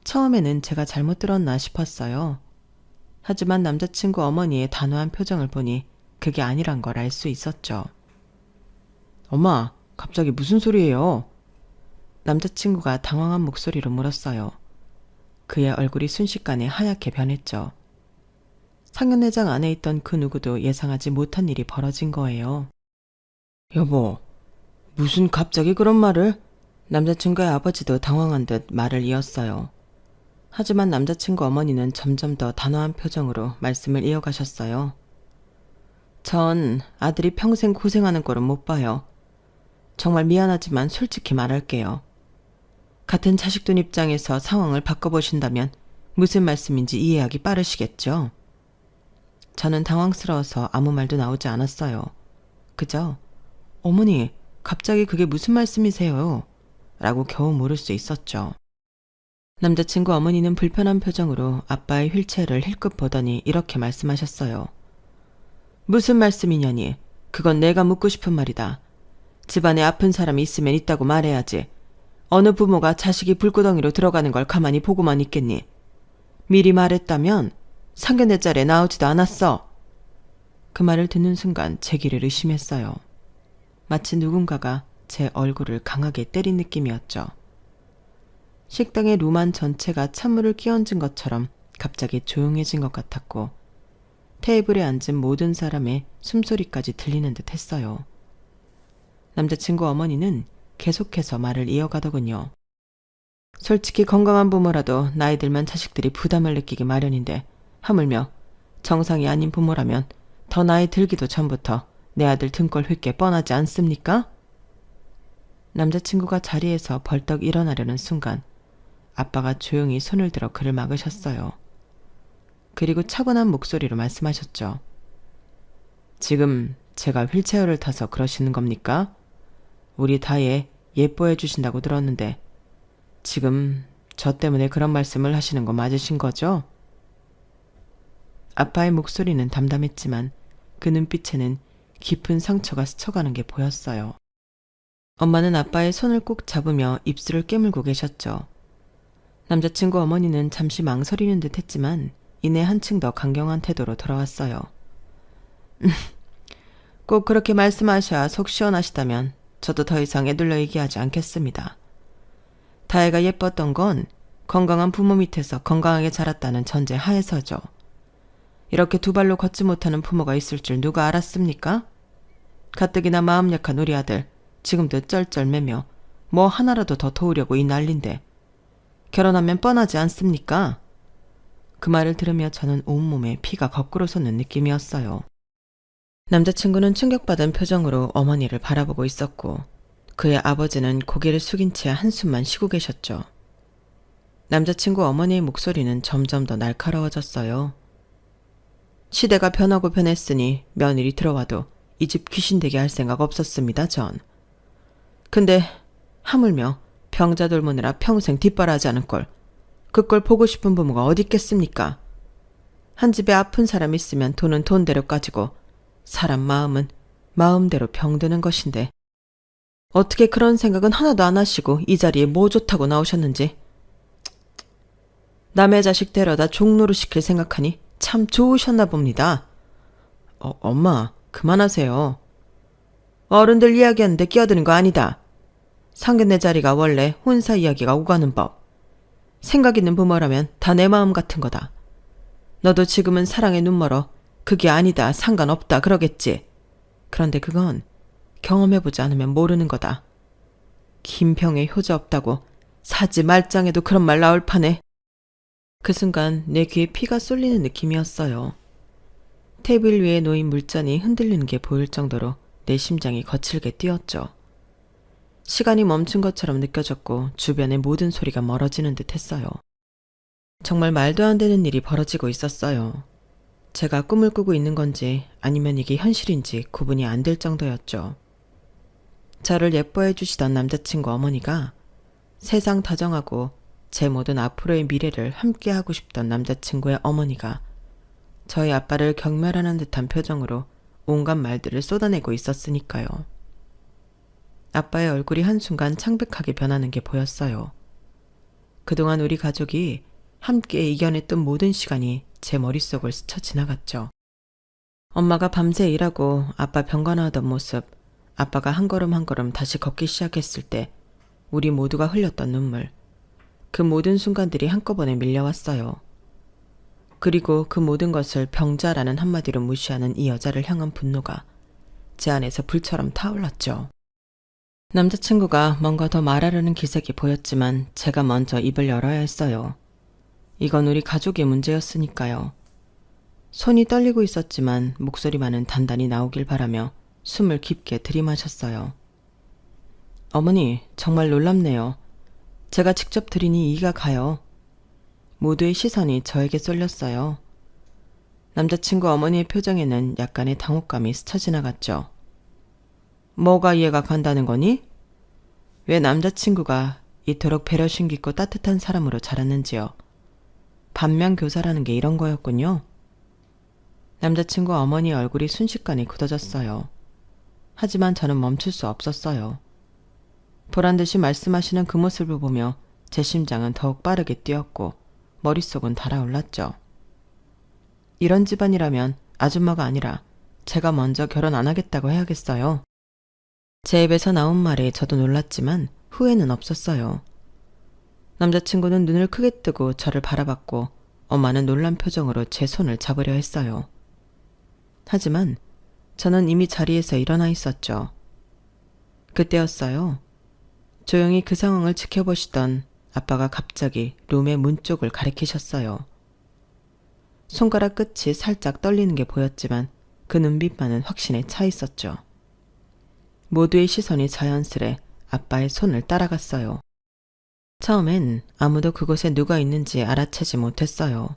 처음에는 제가 잘못 들었나 싶었어요. 하지만 남자친구 어머니의 단호한 표정을 보니 그게 아니란 걸 알 수 있었죠. 엄마, 갑자기 무슨 소리예요? 남자친구가 당황한 목소리로 물었어요. 그의 얼굴이 순식간에 하얗게 변했죠. 상견례장 안에 있던 그 누구도 예상하지 못한 일이 벌어진 거예요. 여보, 무슨 갑자기 그런 말을? 남자친구의 아버지도 당황한 듯 말을 이었어요. 하지만 남자친구 어머니는 점점 더 단호한 표정으로 말씀을 이어가셨어요. 전 아들이 평생 고생하는 꼴은 못 봐요. 정말 미안하지만 솔직히 말할게요. 같은 자식돈 입장에서 상황을 바꿔보신다면 무슨 말씀인지 이해하기 빠르시겠죠? 저는 당황스러워서 아무 말도 나오지 않았어요. 그저 어머니, 갑자기 그게 무슨 말씀이세요? 라고 겨우 물을 수 있었죠. 남자친구 어머니는 불편한 표정으로 아빠의 휠체어를 힐끗 보더니 이렇게 말씀하셨어요. 무슨 말씀이냐니? 그건 내가 묻고 싶은 말이다. 집안에 아픈 사람이 있으면 있다고 말해야지. 어느 부모가 자식이 불구덩이로 들어가는 걸 가만히 보고만 있겠니? 미리 말했다면 상견례 자리에 나오지도 않았어. 그 말을 듣는 순간 제 귀를 의심했어요. 마치 누군가가 제 얼굴을 강하게 때린 느낌이었죠. 식당의 루만 전체가 찬물을 끼얹은 것처럼 갑자기 조용해진 것 같았고 테이블에 앉은 모든 사람의 숨소리까지 들리는 듯 했어요. 남자친구 어머니는 계속해서 말을 이어가더군요. 솔직히 건강한 부모라도 나이 들면 자식들이 부담을 느끼기 마련인데 하물며 정상이 아닌 부모라면 더 나이 들기도 전부터 내 아들 등골 휙게 뻔하지 않습니까? 남자친구가 자리에서 벌떡 일어나려는 순간 아빠가 조용히 손을 들어 그를 막으셨어요. 그리고 차분한 목소리로 말씀하셨죠. 지금 제가 휠체어를 타서 그러시는 겁니까? 우리 다혜 예뻐해 주신다고 들었는데 지금 저 때문에 그런 말씀을 하시는 거 맞으신 거죠? 아빠의 목소리는 담담했지만 그 눈빛에는 깊은 상처가 스쳐가는 게 보였어요. 엄마는 아빠의 손을 꼭 잡으며 입술을 깨물고 계셨죠. 남자친구 어머니는 잠시 망설이는 듯 했지만 이내 한층 더 강경한 태도로 돌아왔어요. 꼭 그렇게 말씀하셔야 속 시원하시다면 저도 더 이상 애둘러 얘기하지 않겠습니다. 다혜가 예뻤던 건 건강한 부모 밑에서 건강하게 자랐다는 전제 하에서죠. 이렇게 두 발로 걷지 못하는 부모가 있을 줄 누가 알았습니까? 가뜩이나 마음 약한 우리 아들 지금도 쩔쩔매며 뭐 하나라도 더 도우려고 이 난린데 결혼하면 뻔하지 않습니까? 그 말을 들으며 저는 온몸에 피가 거꾸로 솟는 느낌이었어요. 남자친구는 충격받은 표정으로 어머니를 바라보고 있었고 그의 아버지는 고개를 숙인 채 한숨만 쉬고 계셨죠. 남자친구 어머니의 목소리는 점점 더 날카로워졌어요. 시대가 변하고 변했으니 며느리 들어와도 이 집 귀신 되게 할 생각 없었습니다, 전. 근데 하물며 병자 돌보느라 평생 뒷바라지 않은 걸 그걸 보고 싶은 부모가 어디 있겠습니까? 한 집에 아픈 사람 있으면 돈은 돈대로 까지고 사람 마음은 마음대로 병드는 것인데 어떻게 그런 생각은 하나도 안 하시고 이 자리에 뭐 좋다고 나오셨는지. 남의 자식 데려다 종로로 시킬 생각하니 참 좋으셨나 봅니다. 엄마, 그만하세요. 어른들 이야기하는데 끼어드는 거 아니다. 상견례 자리가 원래 혼사 이야기가 오가는 법. 생각 있는 부모라면 다 내 마음 같은 거다. 너도 지금은 사랑에 눈멀어 그게 아니다, 상관없다 그러겠지. 그런데 그건 경험해보지 않으면 모르는 거다. 김평에 효자 없다고 사지 말짱에도 그런 말 나올 판에. 그 순간 내 귀에 피가 쏠리는 느낌이었어요. 테이블 위에 놓인 물잔이 흔들리는 게 보일 정도로 내 심장이 거칠게 뛰었죠. 시간이 멈춘 것처럼 느껴졌고 주변의 모든 소리가 멀어지는 듯 했어요. 정말 말도 안 되는 일이 벌어지고 있었어요. 제가 꿈을 꾸고 있는 건지 아니면 이게 현실인지 구분이 안 될 정도였죠. 저를 예뻐해 주시던 남자친구 어머니가 세상 다정하고 제 모든 앞으로의 미래를 함께하고 싶던 남자친구의 어머니가 저희 아빠를 경멸하는 듯한 표정으로 온갖 말들을 쏟아내고 있었으니까요. 아빠의 얼굴이 한순간 창백하게 변하는 게 보였어요. 그동안 우리 가족이 함께 이겨냈던 모든 시간이 제 머릿속을 스쳐 지나갔죠. 엄마가 밤새 일하고 아빠 병간호하던 모습, 아빠가 한 걸음 한 걸음 다시 걷기 시작했을 때 우리 모두가 흘렸던 눈물, 그 모든 순간들이 한꺼번에 밀려왔어요. 그리고 그 모든 것을 병자라는 한마디로 무시하는 이 여자를 향한 분노가 제 안에서 불처럼 타올랐죠. 남자친구가 뭔가 더 말하려는 기색이 보였지만 제가 먼저 입을 열어야 했어요. 이건 우리 가족의 문제였으니까요. 손이 떨리고 있었지만 목소리만은 단단히 나오길 바라며 숨을 깊게 들이마셨어요. 어머니, 정말 놀랍네요. 제가 직접 들으니 이가 가요. 모두의 시선이 저에게 쏠렸어요. 남자친구 어머니의 표정에는 약간의 당혹감이 스쳐 지나갔죠. 뭐가 이해가 간다는 거니? 왜 남자친구가 이토록 배려심 깊고 따뜻한 사람으로 자랐는지요. 반면교사라는 게 이런 거였군요. 남자친구 어머니의 얼굴이 순식간에 굳어졌어요. 하지만 저는 멈출 수 없었어요. 보란듯이 말씀하시는 그 모습을 보며 제 심장은 더욱 빠르게 뛰었고 머릿속은 달아올랐죠. 이런 집안이라면 아줌마가 아니라 제가 먼저 결혼 안 하겠다고 해야겠어요. 제 입에서 나온 말에 저도 놀랐지만 후회는 없었어요. 남자친구는 눈을 크게 뜨고 저를 바라봤고 엄마는 놀란 표정으로 제 손을 잡으려 했어요. 하지만 저는 이미 자리에서 일어나 있었죠. 그때였어요. 조용히 그 상황을 지켜보시던 아빠가 갑자기 룸의 문 쪽을 가리키셨어요. 손가락 끝이 살짝 떨리는 게 보였지만 그 눈빛만은 확신에 차 있었죠. 모두의 시선이 자연스레 아빠의 손을 따라갔어요. 처음엔 아무도 그곳에 누가 있는지 알아채지 못했어요.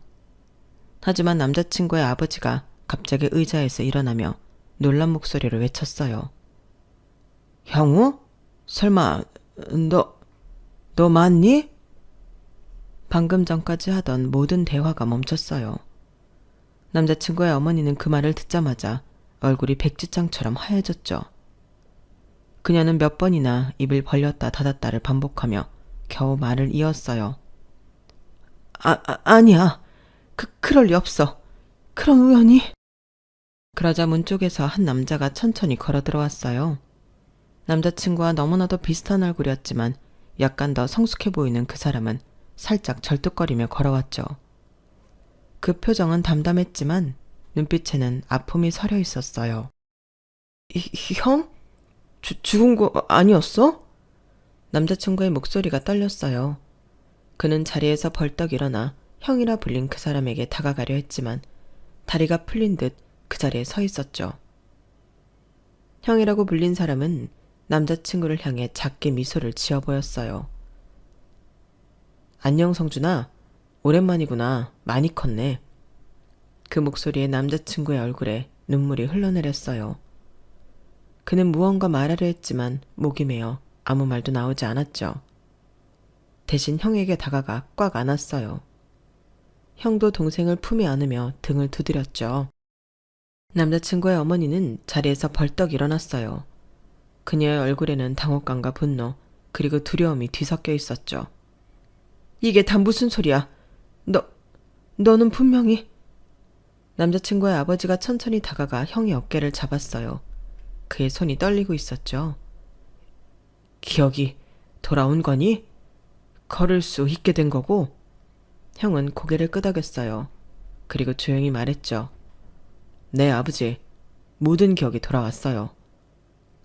하지만 남자친구의 아버지가 갑자기 의자에서 일어나며 놀란 목소리로 외쳤어요. 형우? 설마 너 맞니? 방금 전까지 하던 모든 대화가 멈췄어요. 남자친구의 어머니는 그 말을 듣자마자 얼굴이 백지장처럼 하얘졌죠. 그녀는 몇 번이나 입을 벌렸다 닫았다를 반복하며 겨우 말을 이었어요. 아니야. 그럴 리 없어. 그런 우연이. 그러자 문 쪽에서 한 남자가 천천히 걸어 들어왔어요. 남자친구와 너무나도 비슷한 얼굴이었지만 약간 더 성숙해 보이는 그 사람은 살짝 절뚝거리며 걸어왔죠. 그 표정은 담담했지만 눈빛에는 아픔이 서려 있었어요. 형? 죽은 거 아니었어? 남자친구의 목소리가 떨렸어요. 그는 자리에서 벌떡 일어나 형이라 불린 그 사람에게 다가가려 했지만 다리가 풀린 듯 그 자리에 서 있었죠. 형이라고 불린 사람은 남자친구를 향해 작게 미소를 지어 보였어요. 안녕 성준아, 오랜만이구나. 많이 컸네. 그 목소리에 남자친구의 얼굴에 눈물이 흘러내렸어요. 그는 무언가 말하려 했지만 목이 메어 아무 말도 나오지 않았죠. 대신 형에게 다가가 꽉 안았어요. 형도 동생을 품에 안으며 등을 두드렸죠. 남자친구의 어머니는 자리에서 벌떡 일어났어요. 그녀의 얼굴에는 당혹감과 분노, 그리고 두려움이 뒤섞여 있었죠. 이게 다 무슨 소리야? 너는 분명히... 남자친구의 아버지가 천천히 다가가 형의 어깨를 잡았어요. 그의 손이 떨리고 있었죠. 기억이 돌아온 거니? 걸을 수 있게 된 거고? 형은 고개를 끄덕였어요. 그리고 조용히 말했죠. 네, 아버지. 모든 기억이 돌아왔어요.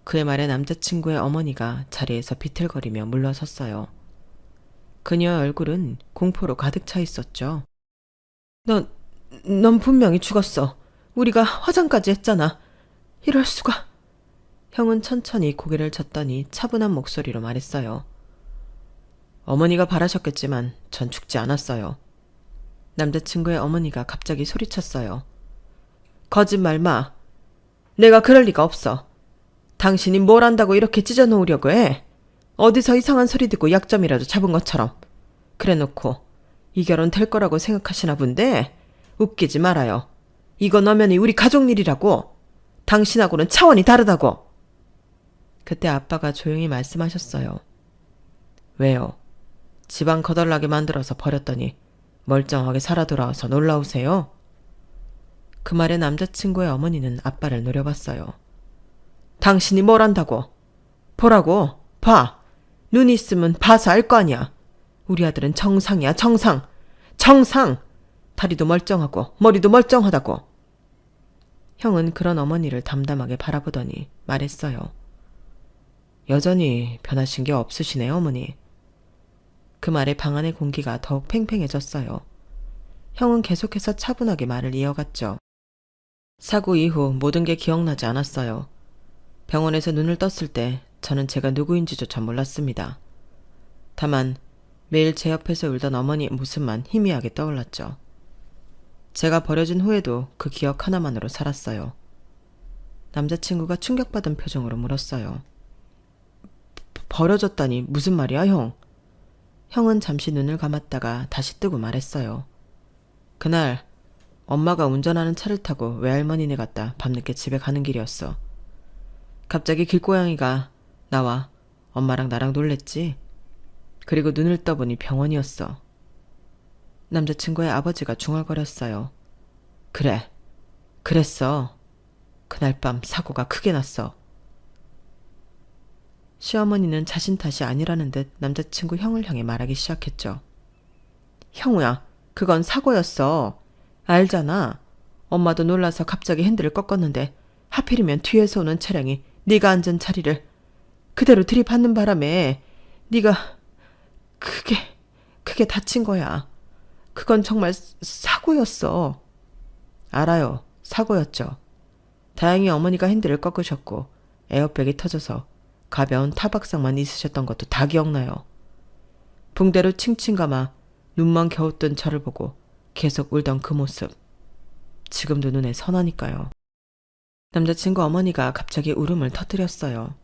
그의 말에 남자친구의 어머니가 자리에서 비틀거리며 물러섰어요. 그녀의 얼굴은 공포로 가득 차 있었죠. 넌 분명히 죽었어. 우리가 화장까지 했잖아. 이럴 수가. 형은 천천히 고개를 젓더니 차분한 목소리로 말했어요. 어머니가 바라셨겠지만 전 죽지 않았어요. 남자친구의 어머니가 갑자기 소리쳤어요. 거짓말 마. 내가 그럴 리가 없어. 당신이 뭘 안다고 이렇게 찢어놓으려고 해? 어디서 이상한 소리 듣고 약점이라도 잡은 것처럼. 그래놓고 이 결혼 될 거라고 생각하시나 본데 웃기지 말아요. 이건 엄연히 우리 가족 일이라고. 당신하고는 차원이 다르다고. 그때 아빠가 조용히 말씀하셨어요. 왜요? 집안 거덜나게 만들어서 버렸더니 멀쩡하게 살아 돌아와서 놀라우세요? 그 말에 남자친구의 어머니는 아빠를 노려봤어요. 당신이 뭘 안다고? 보라고. 봐. 눈이 있으면 봐서 알 거 아니야. 우리 아들은 정상이야, 정상. 정상! 다리도 멀쩡하고 머리도 멀쩡하다고. 형은 그런 어머니를 담담하게 바라보더니 말했어요. 여전히 변하신 게 없으시네요, 어머니. 그 말에 방 안의 공기가 더욱 팽팽해졌어요. 형은 계속해서 차분하게 말을 이어갔죠. 사고 이후 모든 게 기억나지 않았어요. 병원에서 눈을 떴을 때 저는 제가 누구인지조차 몰랐습니다. 다만 매일 제 옆에서 울던 어머니의 모습만 희미하게 떠올랐죠. 제가 버려진 후에도 그 기억 하나만으로 살았어요. 남자친구가 충격받은 표정으로 물었어요. 버려졌다니 무슨 말이야, 형? 형은 잠시 눈을 감았다가 다시 뜨고 말했어요. 그날 엄마가 운전하는 차를 타고 외할머니네 갔다 밤늦게 집에 가는 길이었어. 갑자기 길고양이가 나와 엄마랑 나랑 놀랬지. 그리고 눈을 떠보니 병원이었어. 남자친구의 아버지가 중얼거렸어요. 그래, 그랬어. 그날 밤 사고가 크게 났어. 시어머니는 자신 탓이 아니라는 듯 남자친구 형을 향해 말하기 시작했죠. 형우야, 그건 사고였어. 알잖아. 엄마도 놀라서 갑자기 핸들을 꺾었는데 하필이면 뒤에서 오는 차량이 네가 앉은 자리를 그대로 들이받는 바람에 네가 크게 다친 거야. 그건 정말 사고였어. 알아요. 사고였죠. 다행히 어머니가 핸들을 꺾으셨고 에어백이 터져서 가벼운 타박상만 있으셨던 것도 다 기억나요. 붕대로 칭칭 감아 눈만 겨우 뜬 저를 보고 계속 울던 그 모습. 지금도 눈에 선하니까요. 남자친구 어머니가 갑자기 울음을 터뜨렸어요.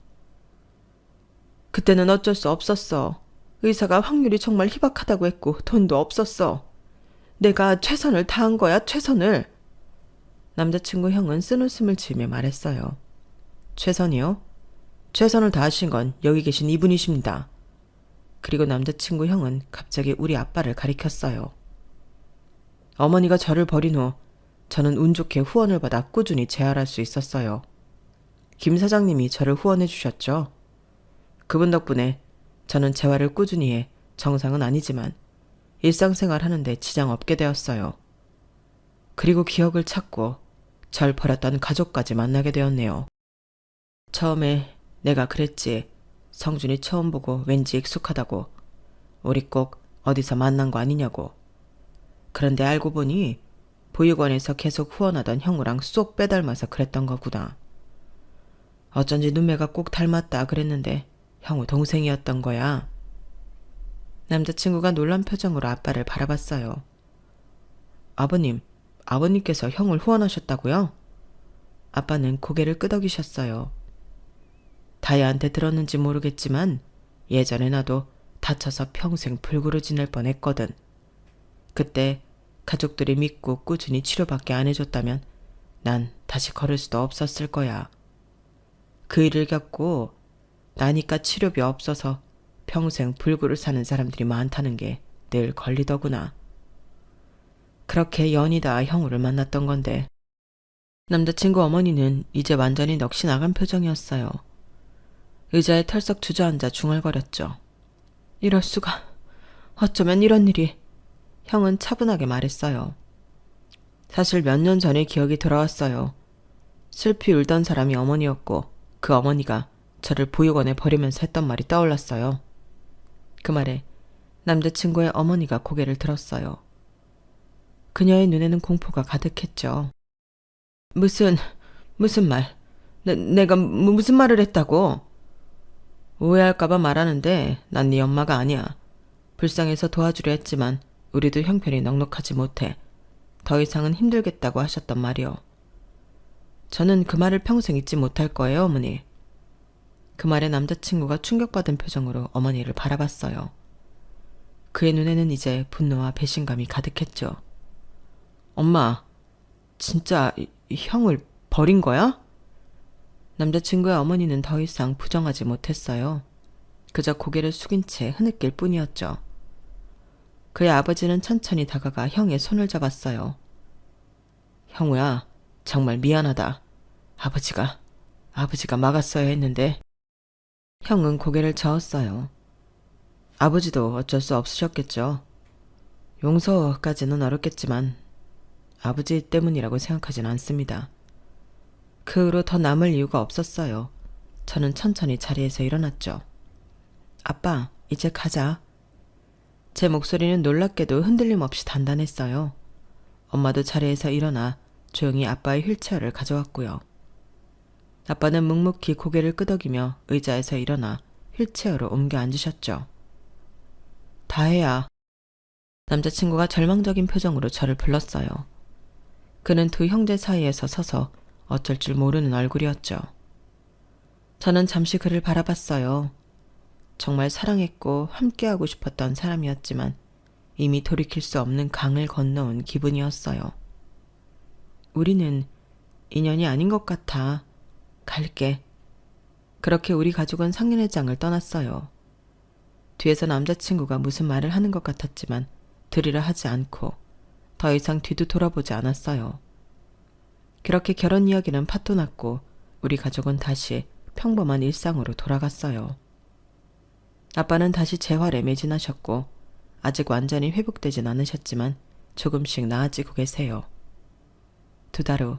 그때는 어쩔 수 없었어. 의사가 확률이 정말 희박하다고 했고 돈도 없었어. 내가 최선을 다한 거야, 최선을. 남자친구 형은 쓴웃음을 지으며 말했어요. 최선이요? 최선을 다하신 건 여기 계신 이분이십니다. 그리고 남자친구 형은 갑자기 우리 아빠를 가리켰어요. 어머니가 저를 버린 후 저는 운 좋게 후원을 받아 꾸준히 재활할 수 있었어요. 김 사장님이 저를 후원해 주셨죠. 그분 덕분에 저는 재활을 꾸준히 해 정상은 아니지만 일상생활 하는데 지장 없게 되었어요. 그리고 기억을 찾고 절 버렸던 가족까지 만나게 되었네요. 처음에 내가 그랬지. 성준이 처음 보고 왠지 익숙하다고. 우리 꼭 어디서 만난 거 아니냐고. 그런데 알고 보니 보육원에서 계속 후원하던 형우랑 쏙 빼닮아서 그랬던 거구나. 어쩐지 눈매가 꼭 닮았다 그랬는데 형우 동생이었던 거야. 남자친구가 놀란 표정으로 아빠를 바라봤어요. 아버님께서 형을 후원하셨다고요? 아빠는 고개를 끄덕이셨어요. 다혜한테 들었는지 모르겠지만 예전에 나도 다쳐서 평생 불구를 지낼 뻔했거든. 그때 가족들이 믿고 꾸준히 치료밖에 안 해줬다면 난 다시 걸을 수도 없었을 거야. 그 일을 겪고 나니까 치료비 없어서 평생 불구를 사는 사람들이 많다는 게 늘 걸리더구나. 그렇게 연이다 형우를 만났던 건데 남자친구 어머니는 이제 완전히 넋이 나간 표정이었어요. 의자에 털썩 주저앉아 중얼거렸죠. 이럴 수가. 어쩌면 이런 일이. 형은 차분하게 말했어요. 사실 몇 년 전에 기억이 돌아왔어요. 슬피 울던 사람이 어머니였고 그 어머니가 저를 보육원에 버리면서 했던 말이 떠올랐어요. 그 말에 남자친구의 어머니가 고개를 들었어요. 그녀의 눈에는 공포가 가득했죠. 무슨 말? 내가 무슨 말을 했다고? 오해할까봐 말하는데 난 네 엄마가 아니야. 불쌍해서 도와주려 했지만 우리도 형편이 넉넉하지 못해 더 이상은 힘들겠다고 하셨단 말이요. 저는 그 말을 평생 잊지 못할 거예요, 어머니. 그 말에 남자친구가 충격받은 표정으로 어머니를 바라봤어요. 그의 눈에는 이제 분노와 배신감이 가득했죠. 엄마, 진짜 형을 버린 거야? 남자친구의 어머니는 더 이상 부정하지 못했어요. 그저 고개를 숙인 채 흐느낄 뿐이었죠. 그의 아버지는 천천히 다가가 형의 손을 잡았어요. 형우야, 정말 미안하다. 아버지가 막았어야 했는데. 형은 고개를 저었어요. 아버지도 어쩔 수 없으셨겠죠. 용서까지는 어렵겠지만 아버지 때문이라고 생각하진 않습니다. 그 후로 더 남을 이유가 없었어요. 저는 천천히 자리에서 일어났죠. 아빠, 이제 가자. 제 목소리는 놀랍게도 흔들림 없이 단단했어요. 엄마도 자리에서 일어나 조용히 아빠의 휠체어를 가져왔고요. 아빠는 묵묵히 고개를 끄덕이며 의자에서 일어나 휠체어로 옮겨 앉으셨죠. 다혜야. 남자친구가 절망적인 표정으로 저를 불렀어요. 그는 두 형제 사이에서 서서 어쩔 줄 모르는 얼굴이었죠. 저는 잠시 그를 바라봤어요. 정말 사랑했고 함께하고 싶었던 사람이었지만 이미 돌이킬 수 없는 강을 건너온 기분이었어요. 우리는 인연이 아닌 것 같아. 갈게. 그렇게 우리 가족은 상련회장을 떠났어요. 뒤에서 남자친구가 무슨 말을 하는 것 같았지만 들으려 하지 않고 더 이상 뒤도 돌아보지 않았어요. 그렇게 결혼 이야기는 파토 났고 우리 가족은 다시 평범한 일상으로 돌아갔어요. 아빠는 다시 재활에 매진하셨고 아직 완전히 회복되진 않으셨지만 조금씩 나아지고 계세요. 2달 후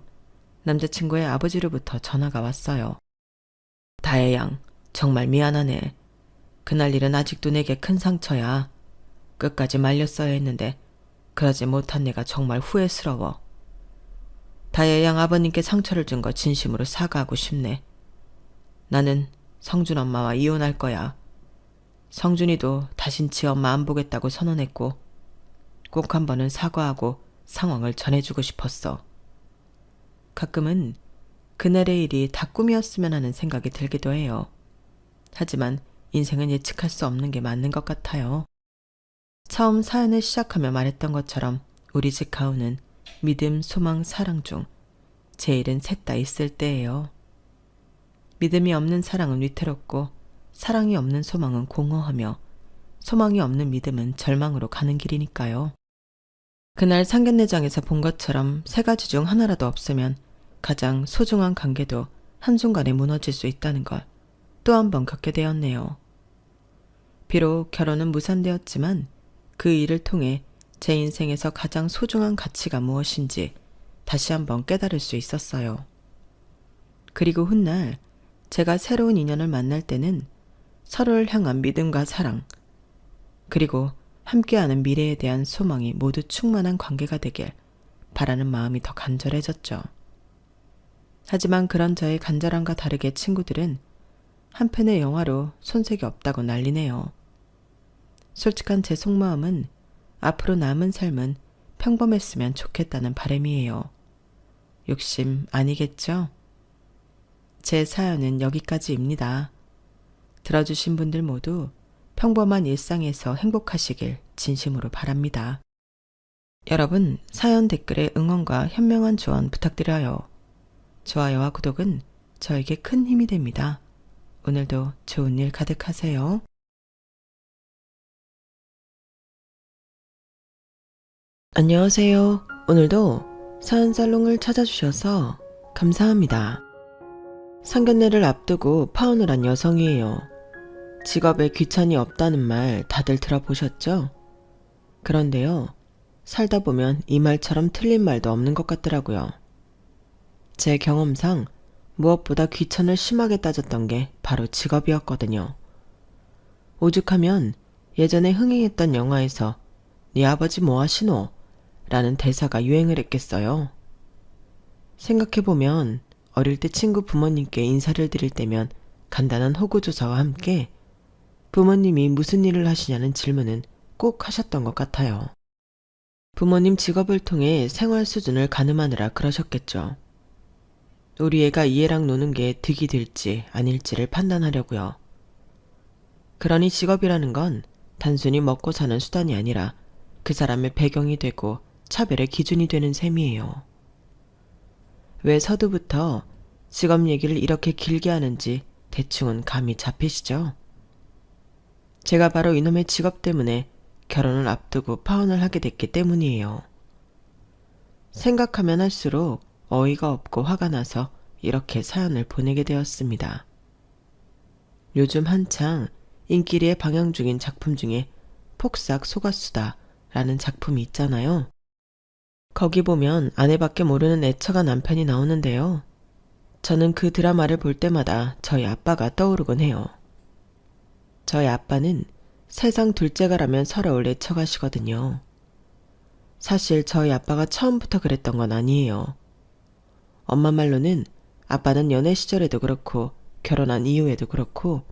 남자친구의 아버지로부터 전화가 왔어요. 다혜 양, 정말 미안하네. 그날 일은 아직도 내게 큰 상처야. 끝까지 말렸어야 했는데 그러지 못한 내가 정말 후회스러워. 다혜 양 아버님께 상처를 준 거 진심으로 사과하고 싶네. 나는 성준 엄마와 이혼할 거야. 성준이도 다신 지 엄마 안 보겠다고 선언했고 꼭 한 번은 사과하고 상황을 전해주고 싶었어. 가끔은 그날의 일이 다 꿈이었으면 하는 생각이 들기도 해요. 하지만 인생은 예측할 수 없는 게 맞는 것 같아요. 처음 사연을 시작하며 말했던 것처럼 우리 집 가훈은 믿음, 소망, 사랑 중 제일은 셋 다 있을 때예요. 믿음이 없는 사랑은 위태롭고 사랑이 없는 소망은 공허하며 소망이 없는 믿음은 절망으로 가는 길이니까요. 그날 상견례장에서 본 것처럼 3가지 중 하나라도 없으면 가장 소중한 관계도 한순간에 무너질 수 있다는 걸 또 한 번 겪게 되었네요. 비록 결혼은 무산되었지만 그 일을 통해 제 인생에서 가장 소중한 가치가 무엇인지 다시 한번 깨달을 수 있었어요. 그리고 훗날 제가 새로운 인연을 만날 때는 서로를 향한 믿음과 사랑, 그리고 함께하는 미래에 대한 소망이 모두 충만한 관계가 되길 바라는 마음이 더 간절해졌죠. 하지만 그런 저의 간절함과 다르게 친구들은 한편의 영화로 손색이 없다고 난리네요. 솔직한 제 속마음은 앞으로 남은 삶은 평범했으면 좋겠다는 바람이에요. 욕심 아니겠죠? 제 사연은 여기까지입니다. 들어주신 분들 모두 평범한 일상에서 행복하시길 진심으로 바랍니다. 여러분, 사연 댓글에 응원과 현명한 조언 부탁드려요. 좋아요와 구독은 저에게 큰 힘이 됩니다. 오늘도 좋은 일 가득하세요. 안녕하세요. 오늘도 사연살롱을 찾아주셔서 감사합니다. 상견례를 앞두고 파혼을 한 여성이에요. 직업에 귀천이 없다는 말 다들 들어보셨죠? 그런데요, 살다 보면 이 말처럼 틀린 말도 없는 것 같더라고요. 제 경험상 무엇보다 귀천을 심하게 따졌던 게 바로 직업이었거든요. 오죽하면 예전에 흥행했던 영화에서 네 아버지 뭐 하시노? 라는 대사가 유행을 했겠어요. 생각해보면 어릴 때 친구 부모님께 인사를 드릴 때면 간단한 호구조사와 함께 부모님이 무슨 일을 하시냐는 질문은 꼭 하셨던 것 같아요. 부모님 직업을 통해 생활 수준을 가늠하느라 그러셨겠죠. 우리 애가 이 애랑 노는 게 득이 될지 아닐지를 판단하려고요. 그러니 직업이라는 건 단순히 먹고 사는 수단이 아니라 그 사람의 배경이 되고 차별의 기준이 되는 셈이에요. 왜 서두부터 직업 얘기를 이렇게 길게 하는지 대충은 감이 잡히시죠? 제가 바로 이놈의 직업 때문에 결혼을 앞두고 파혼을 하게 됐기 때문이에요. 생각하면 할수록 어이가 없고 화가 나서 이렇게 사연을 보내게 되었습니다. 요즘 한창 인기리에 방영 중인 작품 중에 폭삭 속았수다 라는 작품이 있잖아요. 거기 보면 아내밖에 모르는 애처가 남편이 나오는데요. 저는 그 드라마를 볼 때마다 저희 아빠가 떠오르곤 해요. 저희 아빠는 세상 둘째가라면 서러울 애처가시거든요. 사실 저희 아빠가 처음부터 그랬던 건 아니에요. 엄마 말로는 아빠는 연애 시절에도 그렇고 결혼한 이후에도 그렇고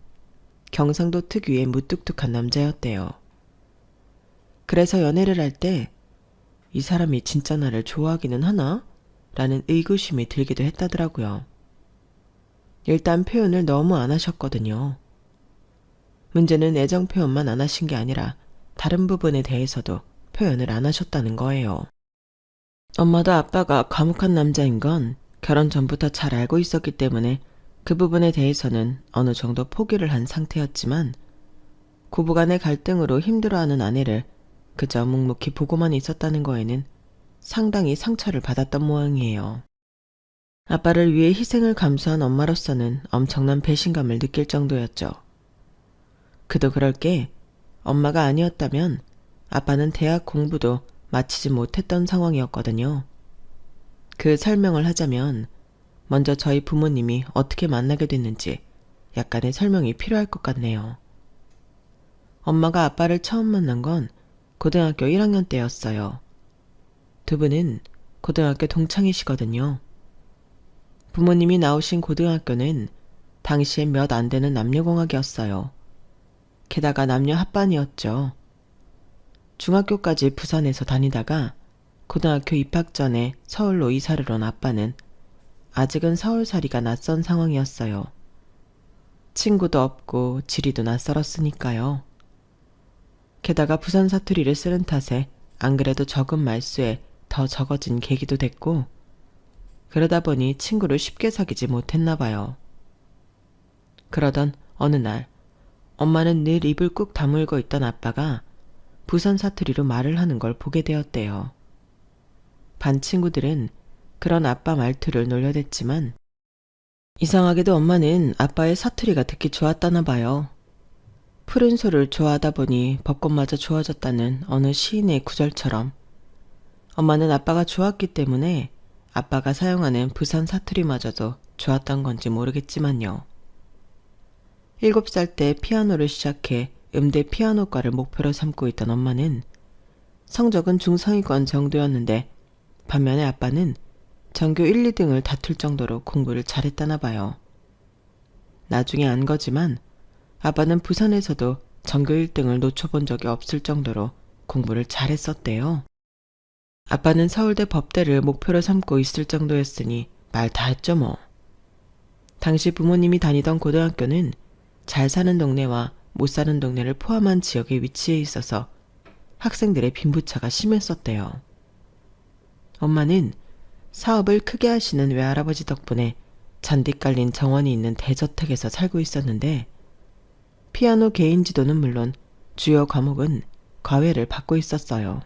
경상도 특유의 무뚝뚝한 남자였대요. 그래서 연애를 할 때 이 사람이 진짜 나를 좋아하기는 하나? 라는 의구심이 들기도 했다더라고요. 일단 표현을 너무 안 하셨거든요. 문제는 애정 표현만 안 하신 게 아니라 다른 부분에 대해서도 표현을 안 하셨다는 거예요. 엄마도 아빠가 과묵한 남자인 건 결혼 전부터 잘 알고 있었기 때문에 그 부분에 대해서는 어느 정도 포기를 한 상태였지만 고부간의 갈등으로 힘들어하는 아내를 그저 묵묵히 보고만 있었다는 거에는 상당히 상처를 받았던 모양이에요. 아빠를 위해 희생을 감수한 엄마로서는 엄청난 배신감을 느낄 정도였죠. 그도 그럴 게 엄마가 아니었다면 아빠는 대학 공부도 마치지 못했던 상황이었거든요. 그 설명을 하자면 먼저 저희 부모님이 어떻게 만나게 됐는지 약간의 설명이 필요할 것 같네요. 엄마가 아빠를 처음 만난 건 고등학교 1학년 때였어요. 두 분은 고등학교 동창이시거든요. 부모님이 나오신 고등학교는 당시에 몇 안 되는 남녀공학이었어요. 게다가 남녀 합반이었죠. 중학교까지 부산에서 다니다가 고등학교 입학 전에 서울로 이사를 온 아빠는 아직은 서울살이가 낯선 상황이었어요. 친구도 없고 지리도 낯설었으니까요. 게다가 부산 사투리를 쓰는 탓에 안 그래도 적은 말수에 더 적어진 계기도 됐고 그러다 보니 친구를 쉽게 사귀지 못했나 봐요. 그러던 어느 날 엄마는 늘 입을 꾹 다물고 있던 아빠가 부산 사투리로 말을 하는 걸 보게 되었대요. 반 친구들은 그런 아빠 말투를 놀려댔지만 이상하게도 엄마는 아빠의 사투리가 듣기 좋았다나 봐요. 푸른 소를 좋아하다 보니 벚꽃마저 좋아졌다는 어느 시인의 구절처럼 엄마는 아빠가 좋았기 때문에 아빠가 사용하는 부산 사투리마저도 좋았던 건지 모르겠지만요. 7살 때 피아노를 시작해 음대 피아노과를 목표로 삼고 있던 엄마는 성적은 중상위권 정도였는데 반면에 아빠는 전교 1, 2등을 다툴 정도로 공부를 잘했다나 봐요. 나중에 안 거지만 아빠는 부산에서도 전교 1등을 놓쳐본 적이 없을 정도로 공부를 잘했었대요. 아빠는 서울대 법대를 목표로 삼고 있을 정도였으니 말 다 했죠 뭐. 당시 부모님이 다니던 고등학교는 잘 사는 동네와 못 사는 동네를 포함한 지역에 위치해 있어서 학생들의 빈부차가 심했었대요. 엄마는 사업을 크게 하시는 외할아버지 덕분에 잔디 깔린 정원이 있는 대저택에서 살고 있었는데 피아노 개인 지도는 물론 주요 과목은 과외를 받고 있었어요.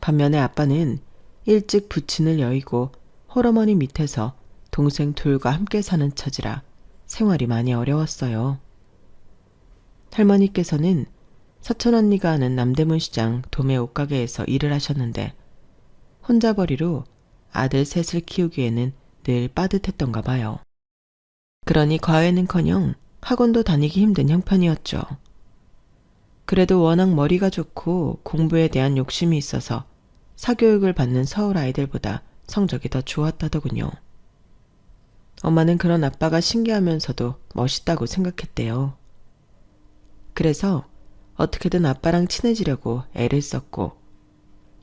반면에 아빠는 일찍 부친을 여의고 홀어머니 밑에서 동생 둘과 함께 사는 처지라 생활이 많이 어려웠어요. 할머니께서는 사촌 언니가 하는 남대문 시장 도매 옷가게에서 일을 하셨는데 혼자벌이로 아들 셋을 키우기에는 늘 빠듯했던가 봐요. 그러니 과외는커녕 학원도 다니기 힘든 형편이었죠. 그래도 워낙 머리가 좋고 공부에 대한 욕심이 있어서 사교육을 받는 서울 아이들보다 성적이 더 좋았다더군요. 엄마는 그런 아빠가 신기하면서도 멋있다고 생각했대요. 그래서 어떻게든 아빠랑 친해지려고 애를 썼고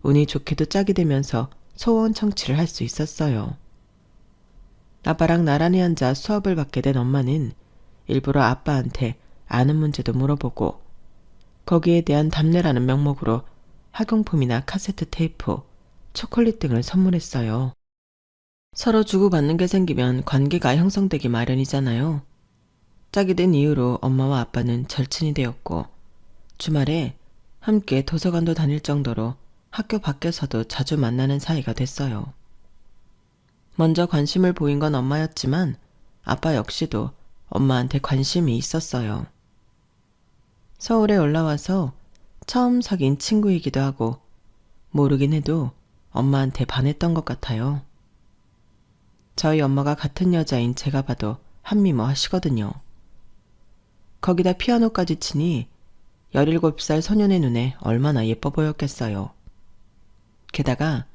운이 좋게도 짝이 되면서 소원 청취를 할 수 있었어요. 아빠랑 나란히 앉아 수업을 받게 된 엄마는 일부러 아빠한테 아는 문제도 물어보고 거기에 대한 답례라는 명목으로 학용품이나 카세트 테이프, 초콜릿 등을 선물했어요. 서로 주고받는 게 생기면 관계가 형성되기 마련이잖아요. 짝이 된 이후로 엄마와 아빠는 절친이 되었고 주말에 함께 도서관도 다닐 정도로 학교 밖에서도 자주 만나는 사이가 됐어요. 먼저 관심을 보인 건 엄마였지만 아빠 역시도 엄마한테 관심이 있었어요. 서울에 올라와서 처음 사귄 친구이기도 하고 모르긴 해도 엄마한테 반했던 것 같아요. 저희 엄마가 같은 여자인 제가 봐도 한미모 하시거든요. 거기다 피아노까지 치니 17살 소년의 눈에 얼마나 예뻐 보였겠어요. 게다가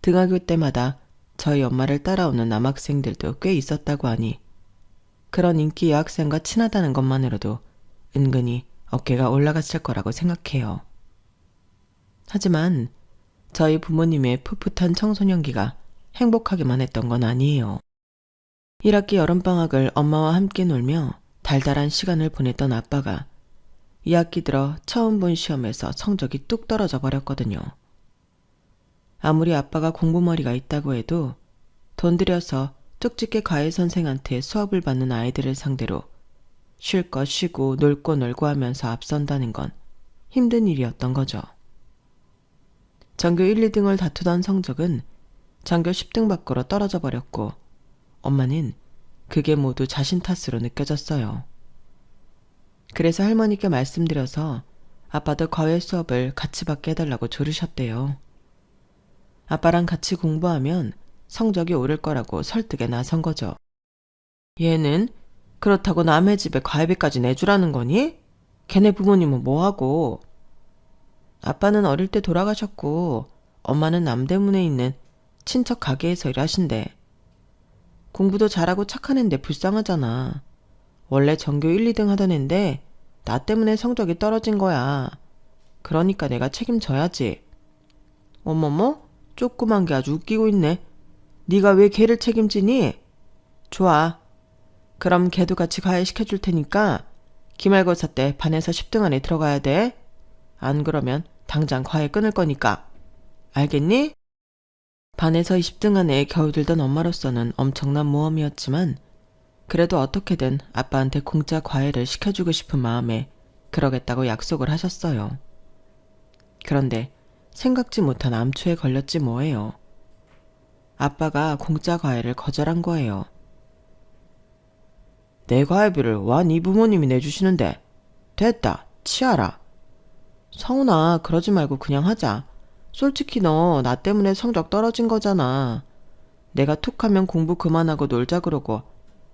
등하교 때마다 저희 엄마를 따라오는 남학생들도 꽤 있었다고 하니 그런 인기 여학생과 친하다는 것만으로도 은근히 어깨가 올라갔을 거라고 생각해요. 하지만 저희 부모님의 풋풋한 청소년기가 행복하기만 했던 건 아니에요. 1학기 여름방학을 엄마와 함께 놀며 달달한 시간을 보냈던 아빠가 2학기 들어 처음 본 시험에서 성적이 뚝 떨어져 버렸거든요. 아무리 아빠가 공부머리가 있다고 해도 돈 들여서 쪽집게 과외 선생한테 수업을 받는 아이들을 상대로 쉴 거 쉬고 놀 거 놀고 하면서 앞선다는 건 힘든 일이었던 거죠. 전교 1, 2등을 다투던 성적은 전교 10등 밖으로 떨어져 버렸고 엄마는 그게 모두 자신 탓으로 느껴졌어요. 그래서 할머니께 말씀드려서 아빠도 과외 수업을 같이 받게 해달라고 조르셨대요. 아빠랑 같이 공부하면 성적이 오를 거라고 설득에 나선 거죠. 얘는 그렇다고 남의 집에 과외비까지 내주라는 거니? 걔네 부모님은 뭐하고? 아빠는 어릴 때 돌아가셨고 엄마는 남대문에 있는 친척 가게에서 일하신대. 공부도 잘하고 착한 앤데 불쌍하잖아. 원래 전교 1, 2등 하던 앤데 나 때문에 성적이 떨어진 거야. 그러니까 내가 책임져야지. 어머머? 조그만 게 아주 웃기고 있네. 네가 왜 걔를 책임지니? 좋아. 그럼 걔도 같이 과외시켜줄 테니까 기말고사 때 반에서 10등 안에 들어가야 돼. 안 그러면 당장 과외 끊을 거니까. 알겠니? 반에서 20등 안에 겨우 들던 엄마로서는 엄청난 모험이었지만 그래도 어떻게든 아빠한테 공짜 과외를 시켜주고 싶은 마음에 그러겠다고 약속을 하셨어요. 그런데 생각지 못한 암초에 걸렸지 뭐예요. 아빠가 공짜 과외를 거절한 거예요. 내 과외비를 와 네 부모님이 내주시는데 됐다 치아라. 성훈아 그러지 말고 그냥 하자. 솔직히 너 나 때문에 성적 떨어진 거잖아. 내가 툭하면 공부 그만하고 놀자 그러고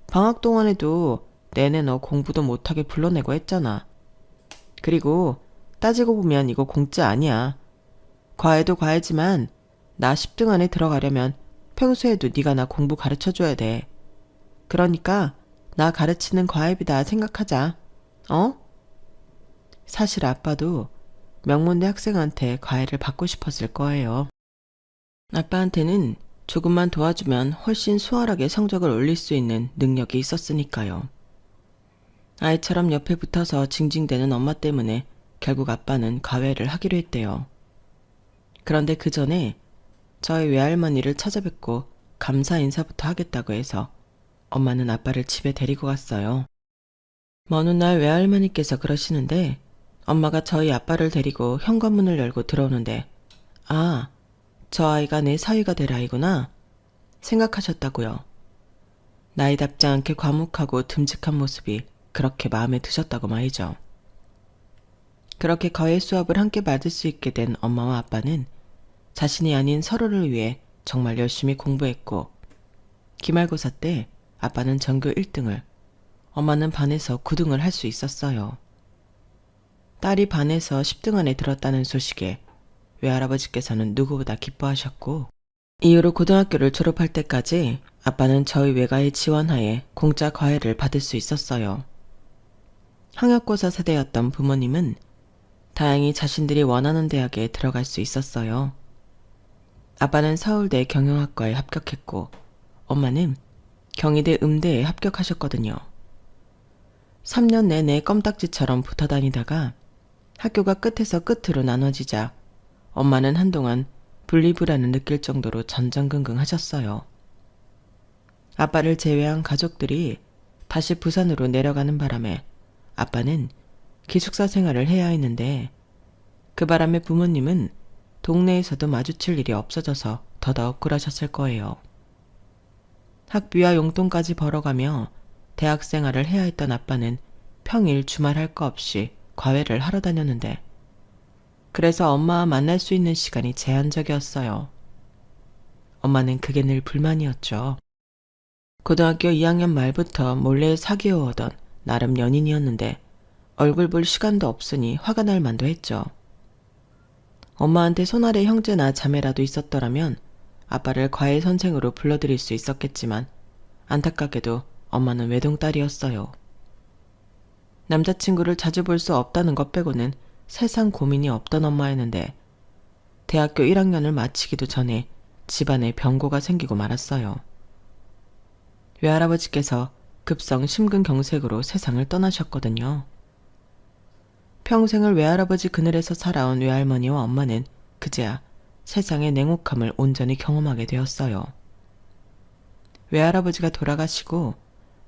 방학 동안에도 내내 너 공부도 못하게 불러내고 했잖아. 그리고 따지고 보면 이거 공짜 아니야. 과외도 과외지만 나 10등 안에 들어가려면 평소에도 네가 나 공부 가르쳐줘야 돼. 그러니까 나 가르치는 과외비다 생각하자. 어? 사실 아빠도 명문대 학생한테 과외를 받고 싶었을 거예요. 아빠한테는 조금만 도와주면 훨씬 수월하게 성적을 올릴 수 있는 능력이 있었으니까요. 아이처럼 옆에 붙어서 징징대는 엄마 때문에 결국 아빠는 과외를 하기로 했대요. 그런데 그 전에 저희 외할머니를 찾아뵙고 감사 인사부터 하겠다고 해서 엄마는 아빠를 집에 데리고 갔어요. 먼 훗날 외할머니께서 그러시는데 엄마가 저희 아빠를 데리고 현관문을 열고 들어오는데 아, 저 아이가 내 사위가 될 아이구나. 생각하셨다고요. 나이답지 않게 과묵하고 듬직한 모습이 그렇게 마음에 드셨다고 말이죠. 그렇게 과외 수업을 함께 받을 수 있게 된 엄마와 아빠는 자신이 아닌 서로를 위해 정말 열심히 공부했고, 기말고사 때 아빠는 전교 1등을, 엄마는 반에서 9등을 할 수 있었어요. 딸이 반에서 10등 안에 들었다는 소식에 외할아버지께서는 누구보다 기뻐하셨고, 이후로 고등학교를 졸업할 때까지 아빠는 저희 외가의 지원하에 공짜 과외를 받을 수 있었어요. 학력고사 세대였던 부모님은 다행히 자신들이 원하는 대학에 들어갈 수 있었어요. 아빠는 서울대 경영학과에 합격했고, 엄마는 경희대 음대에 합격하셨거든요. 3년 내내 껌딱지처럼 붙어 다니다가 학교가 끝에서 끝으로 나눠지자 엄마는 한동안 분리불안을 느낄 정도로 전전긍긍 하셨어요. 아빠를 제외한 가족들이 다시 부산으로 내려가는 바람에 아빠는 기숙사 생활을 해야 했는데, 그 바람에 부모님은 동네에서도 마주칠 일이 없어져서 더더욱 그러셨을 거예요. 학비와 용돈까지 벌어가며 대학 생활을 해야 했던 아빠는 평일 주말 할 거 없이 과외를 하러 다녔는데, 그래서 엄마와 만날 수 있는 시간이 제한적이었어요. 엄마는 그게 늘 불만이었죠. 고등학교 2학년 말부터 몰래 사귀어오던 나름 연인이었는데 얼굴 볼 시간도 없으니 화가 날 만도 했죠. 엄마한테 손아래 형제나 자매라도 있었더라면 아빠를 과외 선생으로 불러들일 수 있었겠지만, 안타깝게도 엄마는 외동딸이었어요. 남자친구를 자주 볼 수 없다는 것 빼고는 세상 고민이 없던 엄마였는데, 대학교 1학년을 마치기도 전에 집안에 병고가 생기고 말았어요. 외할아버지께서 급성 심근경색으로 세상을 떠나셨거든요. 평생을 외할아버지 그늘에서 살아온 외할머니와 엄마는 그제야 세상의 냉혹함을 온전히 경험하게 되었어요. 외할아버지가 돌아가시고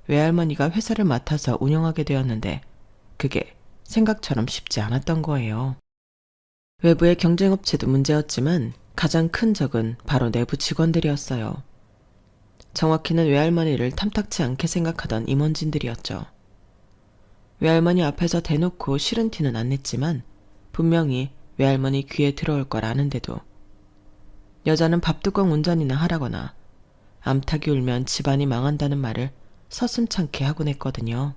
외할머니가 회사를 맡아서 운영하게 되었는데, 그게 생각처럼 쉽지 않았던 거예요. 외부의 경쟁업체도 문제였지만 가장 큰 적은 바로 내부 직원들이었어요. 정확히는 외할머니를 탐탁치 않게 생각하던 임원진들이었죠. 외할머니 앞에서 대놓고 싫은 티는 안 냈지만 분명히 외할머니 귀에 들어올 걸 아는데도 여자는 밥뚜껑 운전이나 하라거나 암탉이 울면 집안이 망한다는 말을 서슴찮게 하곤 했거든요.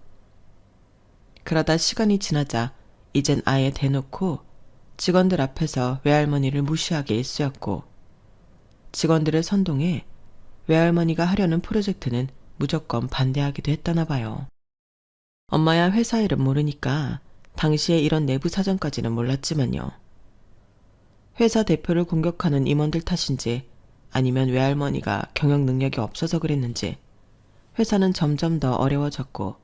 그러다 시간이 지나자 이젠 아예 대놓고 직원들 앞에서 외할머니를 무시하게 일쑤였고, 직원들을 선동해 외할머니가 하려는 프로젝트는 무조건 반대하기도 했다나 봐요. 엄마야 회사 일은 모르니까 당시에 이런 내부 사정까지는 몰랐지만요. 회사 대표를 공격하는 임원들 탓인지 아니면 외할머니가 경영 능력이 없어서 그랬는지 회사는 점점 더 어려워졌고,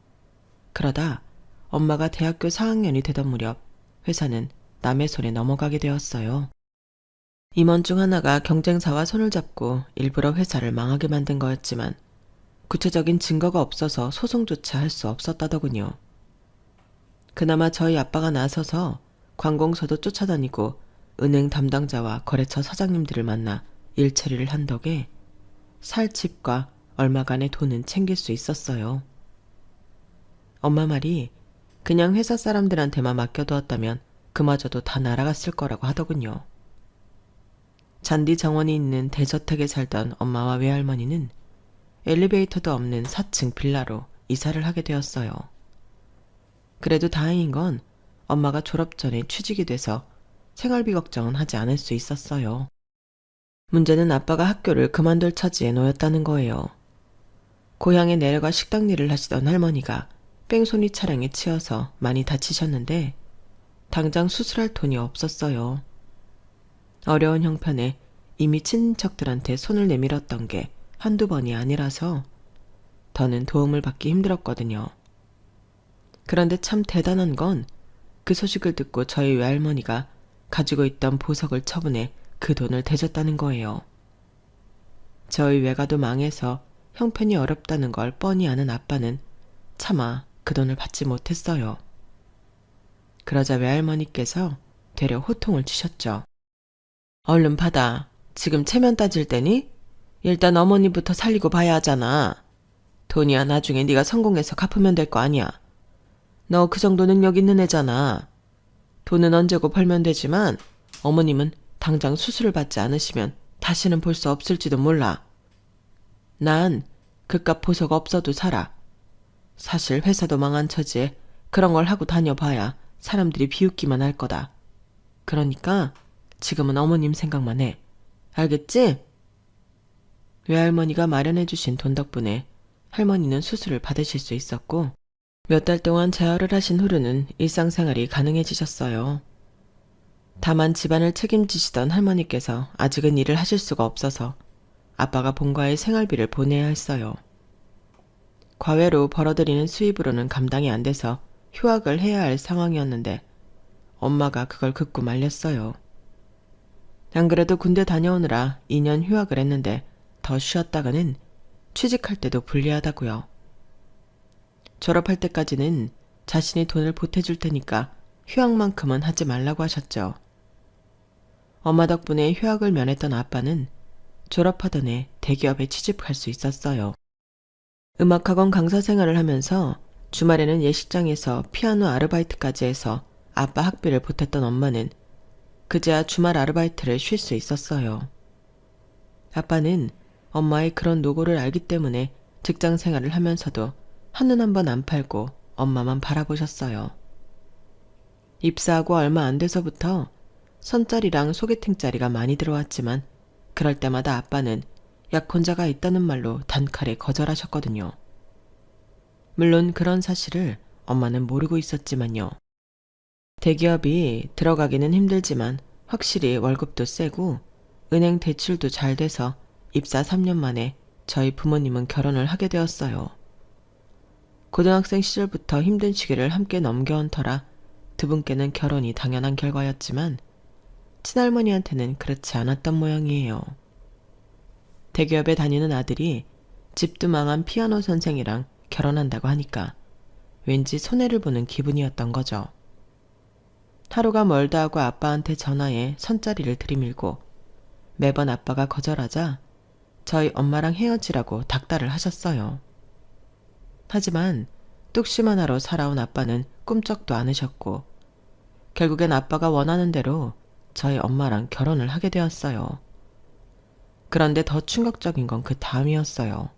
그러다 엄마가 대학교 4학년이 되던 무렵 회사는 남의 손에 넘어가게 되었어요. 임원 중 하나가 경쟁사와 손을 잡고 일부러 회사를 망하게 만든 거였지만 구체적인 증거가 없어서 소송조차 할 수 없었다더군요. 그나마 저희 아빠가 나서서 관공서도 쫓아다니고 은행 담당자와 거래처 사장님들을 만나 일 처리를 한 덕에 살 집과 얼마간의 돈은 챙길 수 있었어요. 엄마 말이 그냥 회사 사람들한테만 맡겨두었다면 그마저도 다 날아갔을 거라고 하더군요. 잔디 정원이 있는 대저택에 살던 엄마와 외할머니는 엘리베이터도 없는 4층 빌라로 이사를 하게 되었어요. 그래도 다행인 건 엄마가 졸업 전에 취직이 돼서 생활비 걱정은 하지 않을 수 있었어요. 문제는 아빠가 학교를 그만둘 처지에 놓였다는 거예요. 고향에 내려가 식당 일을 하시던 할머니가 뺑소니 차량에 치여서 많이 다치셨는데 당장 수술할 돈이 없었어요. 어려운 형편에 이미 친척들한테 손을 내밀었던 게 한두 번이 아니라서 더는 도움을 받기 힘들었거든요. 그런데 참 대단한 건 그 소식을 듣고 저희 외할머니가 가지고 있던 보석을 처분해 그 돈을 대줬다는 거예요. 저희 외가도 망해서 형편이 어렵다는 걸 뻔히 아는 아빠는 차마 그 돈을 받지 못했어요. 그러자 외할머니께서 되려 호통을 치셨죠. 얼른 받아. 지금 체면 따질 때니? 일단 어머니부터 살리고 봐야 하잖아. 돈이야 나중에 네가 성공해서 갚으면 될 거 아니야. 너 그 정도 능력 있는 애잖아. 돈은 언제고 벌면 되지만 어머님은 당장 수술을 받지 않으시면 다시는 볼 수 없을지도 몰라. 난 그깟 보석 없어도 살아. 사실 회사도 망한 처지에 그런 걸 하고 다녀봐야 사람들이 비웃기만 할 거다. 그러니까 지금은 어머님 생각만 해. 알겠지? 외할머니가 마련해주신 돈 덕분에 할머니는 수술을 받으실 수 있었고 몇 달 동안 재활을 하신 후로는 일상생활이 가능해지셨어요. 다만 집안을 책임지시던 할머니께서 아직은 일을 하실 수가 없어서 아빠가 본가에 생활비를 보내야 했어요. 과외로 벌어들이는 수입으로는 감당이 안 돼서 휴학을 해야 할 상황이었는데 엄마가 그걸 극구 말렸어요. 안 그래도 군대 다녀오느라 2년 휴학을 했는데 더 쉬었다가는 취직할 때도 불리하다고요. 졸업할 때까지는 자신이 돈을 보태줄 테니까 휴학만큼은 하지 말라고 하셨죠. 엄마 덕분에 휴학을 면했던 아빠는 졸업하던 해 대기업에 취직할 수 있었어요. 음악학원 강사 생활을 하면서 주말에는 예식장에서 피아노 아르바이트까지 해서 아빠 학비를 보탰던 엄마는 그제야 주말 아르바이트를 쉴 수 있었어요. 아빠는 엄마의 그런 노고를 알기 때문에 직장 생활을 하면서도 한눈 한번 안 팔고 엄마만 바라보셨어요. 입사하고 얼마 안 돼서부터 선짜리랑 소개팅짜리가 많이 들어왔지만 그럴 때마다 아빠는 약혼자가 있다는 말로 단칼에 거절하셨거든요. 물론 그런 사실을 엄마는 모르고 있었지만요. 대기업이 들어가기는 힘들지만 확실히 월급도 세고 은행 대출도 잘 돼서 입사 3년 만에 저희 부모님은 결혼을 하게 되었어요. 고등학생 시절부터 힘든 시기를 함께 넘겨온 터라 두 분께는 결혼이 당연한 결과였지만 친할머니한테는 그렇지 않았던 모양이에요. 대기업에 다니는 아들이 집도 망한 피아노 선생이랑 결혼한다고 하니까 왠지 손해를 보는 기분이었던 거죠. 하루가 멀다 하고 아빠한테 전화해 선짜리를 들이밀고 매번 아빠가 거절하자 저희 엄마랑 헤어지라고 닥달을 하셨어요. 하지만 뚝심 하나로 살아온 아빠는 꿈쩍도 않으셨고 결국엔 아빠가 원하는 대로 저희 엄마랑 결혼을 하게 되었어요. 그런데 더 충격적인 건 그 다음이었어요.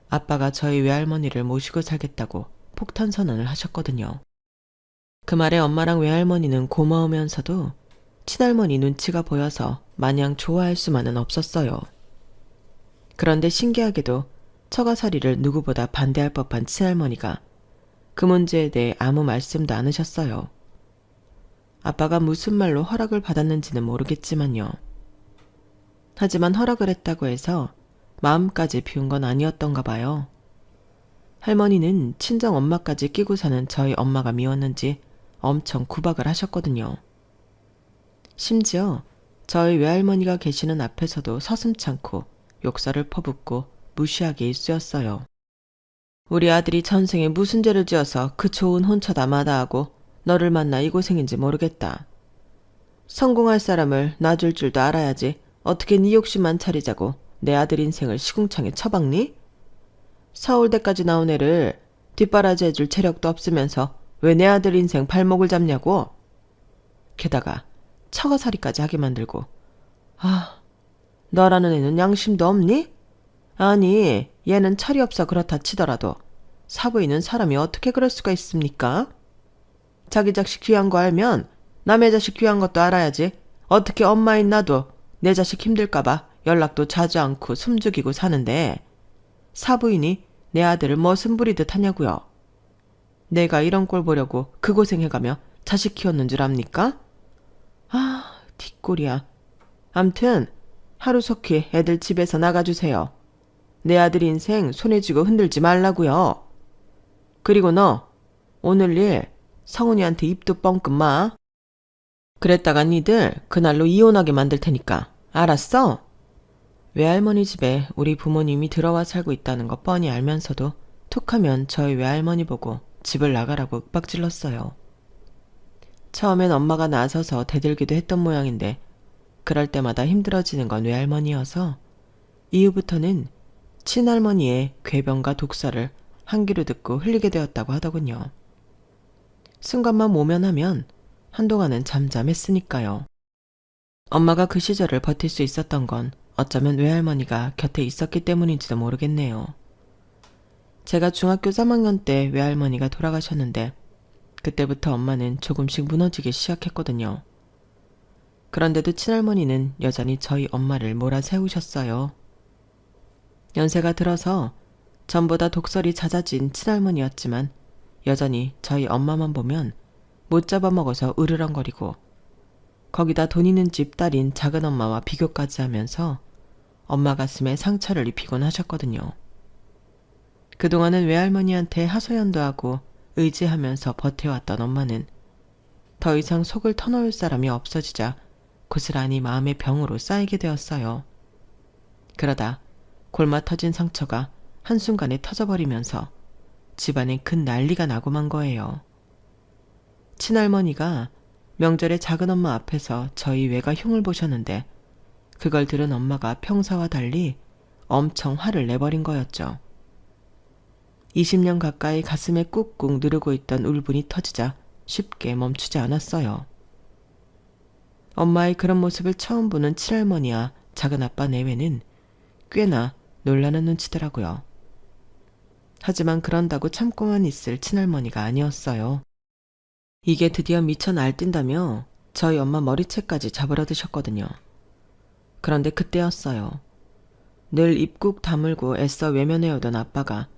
아빠가 저희 외할머니를 모시고 살겠다고 폭탄 선언을 하셨거든요. 그 말에 엄마랑 외할머니는 고마우면서도 친할머니 눈치가 보여서 마냥 좋아할 수만은 없었어요. 그런데 신기하게도 처가살이를 누구보다 반대할 법한 친할머니가 그 문제에 대해 아무 말씀도 않으셨어요. 아빠가 무슨 말로 허락을 받았는지는 모르겠지만요. 하지만 허락을 했다고 해서 마음까지 비운 건 아니었던가 봐요. 할머니는 친정 엄마까지 끼고 사는 저희 엄마가 미웠는지 엄청 구박을 하셨거든요. 심지어 저희 외할머니가 계시는 앞에서도 서슴찮고 욕설을 퍼붓고 무시하게 일쑤였어요. 우리 아들이 전생에 무슨 죄를 지어서 그 좋은 혼처다 마다하고 너를 만나 이 고생인지 모르겠다. 성공할 사람을 놔줄 줄도 알아야지 어떻게 네 욕심만 차리자고 내 아들 인생을 시궁창에 처박니? 서울대까지 나온 애를 뒷바라지 해줄 체력도 없으면서 왜 내 아들 인생 발목을 잡냐고? 게다가 처가살이까지 하게 만들고 너라는 애는 양심도 없니? 아니 얘는 철이 없어 그렇다 치더라도 사부인은 사람이 어떻게 그럴 수가 있습니까? 자기 자식 귀한 거 알면 남의 자식 귀한 것도 알아야지 어떻게 엄마인 나도 내 자식 힘들까봐 연락도 자주 않고 숨죽이고 사는데 사부인이 내 아들을 머슴 부리듯 하냐고요. 내가 이런 꼴 보려고 그 고생해가며 자식 키웠는 줄 압니까? 뒷골이야. 암튼 하루속히 애들 집에서 나가주세요. 내 아들 인생 손에 쥐고 흔들지 말라고요. 그리고 너 오늘 일 성훈이한테 입도 뻥끗 마. 그랬다가 니들 그날로 이혼하게 만들 테니까 알았어? 외할머니 집에 우리 부모님이 들어와 살고 있다는 거 뻔히 알면서도 툭하면 저희 외할머니 보고 집을 나가라고 윽박질렀어요. 처음엔 엄마가 나서서 대들기도 했던 모양인데 그럴 때마다 힘들어지는 건 외할머니여서 이후부터는 친할머니의 궤변과 독설을 한 귀로 듣고 흘리게 되었다고 하더군요. 순간만 모면하면 한동안은 잠잠했으니까요. 엄마가 그 시절을 버틸 수 있었던 건 어쩌면 외할머니가 곁에 있었기 때문인지도 모르겠네요. 제가 중학교 3학년 때 외할머니가 돌아가셨는데 그때부터 엄마는 조금씩 무너지기 시작했거든요. 그런데도 친할머니는 여전히 저희 엄마를 몰아세우셨어요. 연세가 들어서 전보다 독설이 잦아진 친할머니였지만 여전히 저희 엄마만 보면 못 잡아먹어서 으르렁거리고 거기다 돈 있는 집 딸인 작은엄마와 비교까지 하면서 엄마 가슴에 상처를 입히곤 하셨거든요. 그동안은 외할머니한테 하소연도 하고 의지하면서 버텨왔던 엄마는 더 이상 속을 터놓을 사람이 없어지자 고스란히 마음의 병으로 쌓이게 되었어요. 그러다 골마 터진 상처가 한순간에 터져버리면서 집안에 큰 난리가 나고 만 거예요. 친할머니가 명절에 작은엄마 앞에서 저희 외가 흉을 보셨는데 그걸 들은 엄마가 평소와 달리 엄청 화를 내버린 거였죠. 20년 가까이 가슴에 꾹꾹 누르고 있던 울분이 터지자 쉽게 멈추지 않았어요. 엄마의 그런 모습을 처음 보는 친할머니와 작은아빠 내외는 꽤나 놀라는 눈치더라고요. 하지만 그런다고 참고만 있을 친할머니가 아니었어요. 이게 드디어 미쳐 날뛴다며 저희 엄마 머리채까지 잡으러 드셨거든요. 그런데 그때였어요. 늘 입국 다물고 애써 외면해오던 아빠가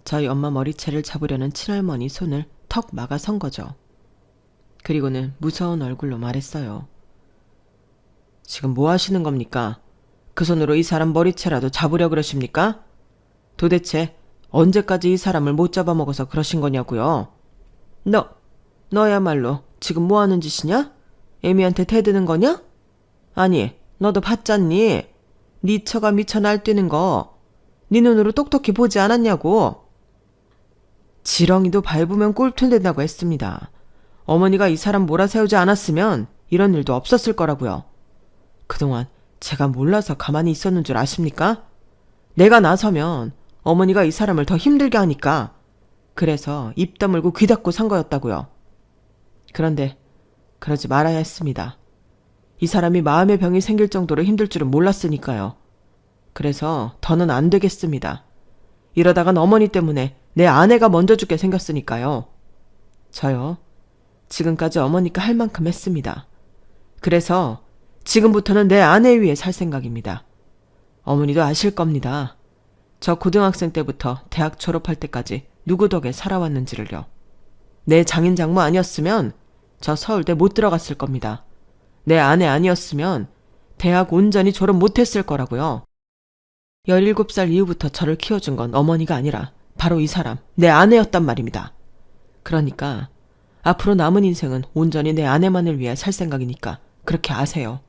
저희 엄마 머리채를 잡으려는 친할머니 손을 턱 막아선 거죠. 그리고는 무서운 얼굴로 말했어요. 지금 뭐 하시는 겁니까? 그 손으로 이 사람 머리채라도 잡으려 그러십니까? 도대체 언제까지 이 사람을 못 잡아먹어서 그러신 거냐고요? 너야말로 지금 뭐 하는 짓이냐? 애미한테 대드는 거냐? 아니, 너도 봤잖니? 네 처가 미쳐 날뛰는 거 네 눈으로 똑똑히 보지 않았냐고. 지렁이도 밟으면 꿀틀된다고 했습니다. 어머니가 이 사람 몰아세우지 않았으면 이런 일도 없었을 거라고요. 그동안 제가 몰라서 가만히 있었는 줄 아십니까? 내가 나서면 어머니가 이 사람을 더 힘들게 하니까 그래서 입 다물고 귀 닫고 산 거였다고요. 그런데 그러지 말아야 했습니다. 이 사람이 마음의 병이 생길 정도로 힘들 줄은 몰랐으니까요. 그래서 더는 안 되겠습니다. 이러다간 어머니 때문에 내 아내가 먼저 죽게 생겼으니까요. 저요. 지금까지 어머니가 할 만큼 했습니다. 그래서 지금부터는 내 아내 위에 살 생각입니다. 어머니도 아실 겁니다. 저 고등학생 때부터 대학 졸업할 때까지 누구 덕에 살아왔는지를요. 내 장인 장모 아니었으면 저 서울대 못 들어갔을 겁니다. 내 아내 아니었으면 대학 온전히 졸업 못했을 거라고요. 17살 이후부터 저를 키워준 건 어머니가 아니라 바로 이 사람, 내 아내였단 말입니다. 그러니까 앞으로 남은 인생은 온전히 내 아내만을 위해 살 생각이니까 그렇게 아세요.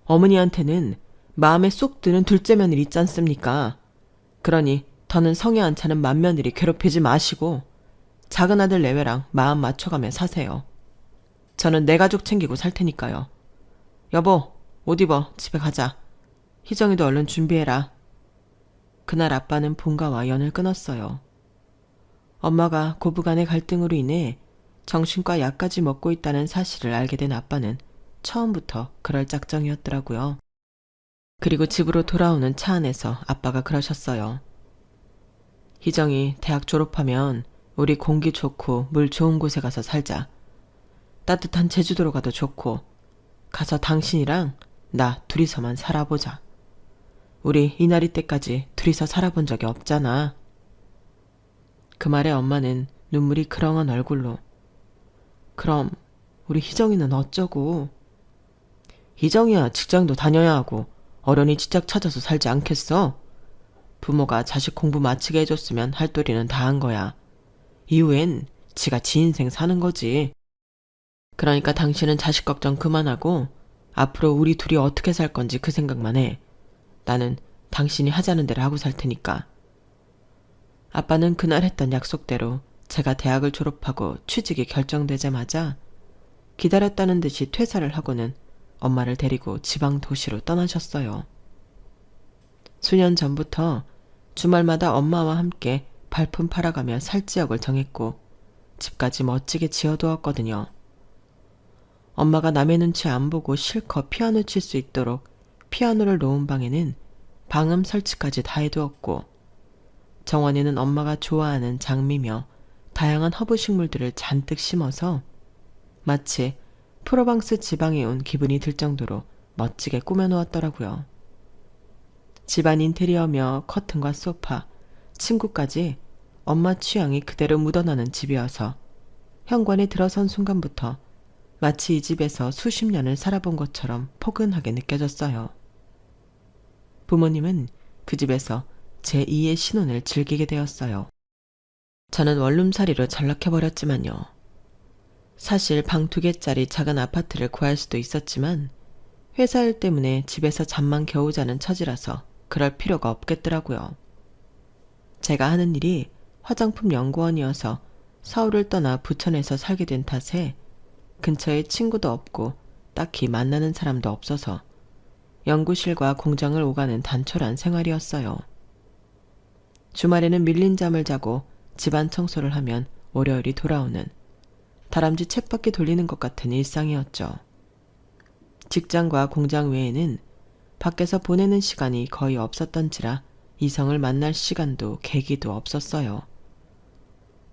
어머니한테는 마음에 쏙 드는 둘째 며느리 있지 않습니까? 그러니 더는 성에 안 차는 맏며느리 괴롭히지 마시고 작은 아들 내외랑 마음 맞춰가며 사세요. 저는 내 가족 챙기고 살 테니까요. 여보, 옷 입어. 집에 가자. 희정이도 얼른 준비해라. 그날 아빠는 본가와 연을 끊었어요. 엄마가 고부간의 갈등으로 인해 정신과 약까지 먹고 있다는 사실을 알게 된 아빠는 처음부터 그럴 작정이었더라고요. 그리고 집으로 돌아오는 차 안에서 아빠가 그러셨어요. 희정이 대학 졸업하면 우리 공기 좋고 물 좋은 곳에 가서 살자. 따뜻한 제주도로 가도 좋고 가서 당신이랑 나 둘이서만 살아보자. 우리 이날이 때까지 둘이서 살아본 적이 없잖아. 그 말에 엄마는 눈물이 그렁한 얼굴로 그럼 우리 희정이는 어쩌고? 희정이야 직장도 다녀야 하고 어련히 직장 찾아서 살지 않겠어? 부모가 자식 공부 마치게 해줬으면 할 도리는 다 한 거야. 이후엔 지가 지 인생 사는 거지. 그러니까 당신은 자식 걱정 그만하고 앞으로 우리 둘이 어떻게 살 건지 그 생각만 해. 나는 당신이 하자는 대로 하고 살 테니까. 아빠는 그날 했던 약속대로 제가 대학을 졸업하고 취직이 결정되자마자 기다렸다는 듯이 퇴사를 하고는 엄마를 데리고 지방 도시로 떠나셨어요. 수년 전부터 주말마다 엄마와 함께 발품 팔아가며 살 지역을 정했고 집까지 멋지게 지어두었거든요. 엄마가 남의 눈치 안 보고 실컷 피아노 칠 수 있도록 피아노를 놓은 방에는 방음 설치까지 다 해두었고, 정원에는 엄마가 좋아하는 장미며 다양한 허브 식물들을 잔뜩 심어서 마치 프로방스 지방에 온 기분이 들 정도로 멋지게 꾸며놓았더라고요. 집안 인테리어며 커튼과 소파, 침구까지 엄마 취향이 그대로 묻어나는 집이어서 현관에 들어선 순간부터 마치 이 집에서 수십 년을 살아본 것처럼 포근하게 느껴졌어요. 부모님은 그 집에서 제2의 신혼을 즐기게 되었어요. 저는 원룸살이로 전락해버렸지만요. 사실 방 2개짜리 작은 아파트를 구할 수도 있었지만 회사 일 때문에 집에서 잠만 겨우 자는 처지라서 그럴 필요가 없겠더라고요. 제가 하는 일이 화장품 연구원이어서 서울을 떠나 부천에서 살게 된 탓에 근처에 친구도 없고 딱히 만나는 사람도 없어서 연구실과 공장을 오가는 단촐한 생활이었어요. 주말에는 밀린 잠을 자고 집안 청소를 하면 월요일이 돌아오는 다람쥐 쳇바퀴 돌리는 것 같은 일상이었죠. 직장과 공장 외에는 밖에서 보내는 시간이 거의 없었던지라 이성을 만날 시간도 계기도 없었어요.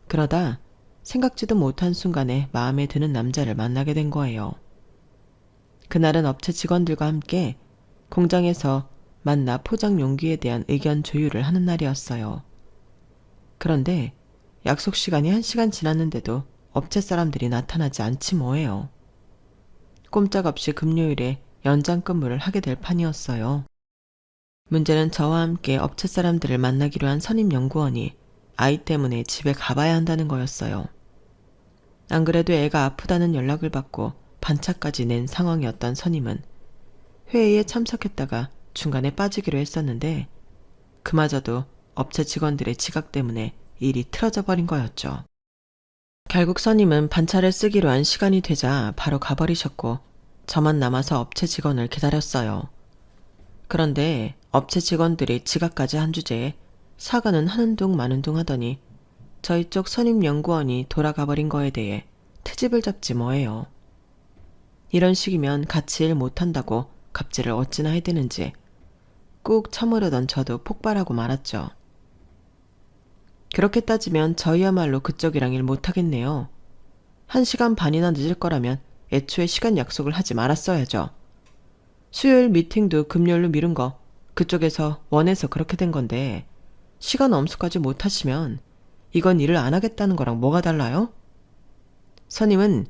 그러다 생각지도 못한 순간에 마음에 드는 남자를 만나게 된 거예요. 그날은 업체 직원들과 함께 공장에서 만나 포장 용기에 대한 의견 조율을 하는 날이었어요. 그런데 약속 시간이 1시간 지났는데도 업체 사람들이 나타나지 않지 뭐예요. 꼼짝없이 금요일에 연장 근무를 하게 될 판이었어요. 문제는 저와 함께 업체 사람들을 만나기로 한 선임 연구원이 아이 때문에 집에 가봐야 한다는 거였어요. 안 그래도 애가 아프다는 연락을 받고 반차까지 낸 상황이었던 선임은 회의에 참석했다가 중간에 빠지기로 했었는데 그마저도 업체 직원들의 지각 때문에 일이 틀어져 버린 거였죠. 결국 선임은 반차를 쓰기로 한 시간이 되자 바로 가버리셨고 저만 남아서 업체 직원을 기다렸어요. 그런데 업체 직원들이 지각까지 한 주제에 사과는 하는 둥 마는 둥 하더니 저희 쪽 선임 연구원이 돌아가 버린 거에 대해 트집을 잡지 뭐예요. 이런 식이면 같이 일 못한다고 갑질을 어찌나 해대는지 꾹 참으려던 저도 폭발하고 말았죠. 그렇게 따지면 저희야말로 그쪽이랑 일 못하겠네요. 1시간 반이나 늦을 거라면 애초에 시간 약속을 하지 말았어야죠. 수요일 미팅도 금요일로 미룬 거 그쪽에서 원해서 그렇게 된 건데 시간 엄수까지 못하시면 이건 일을 안 하겠다는 거랑 뭐가 달라요? 선임은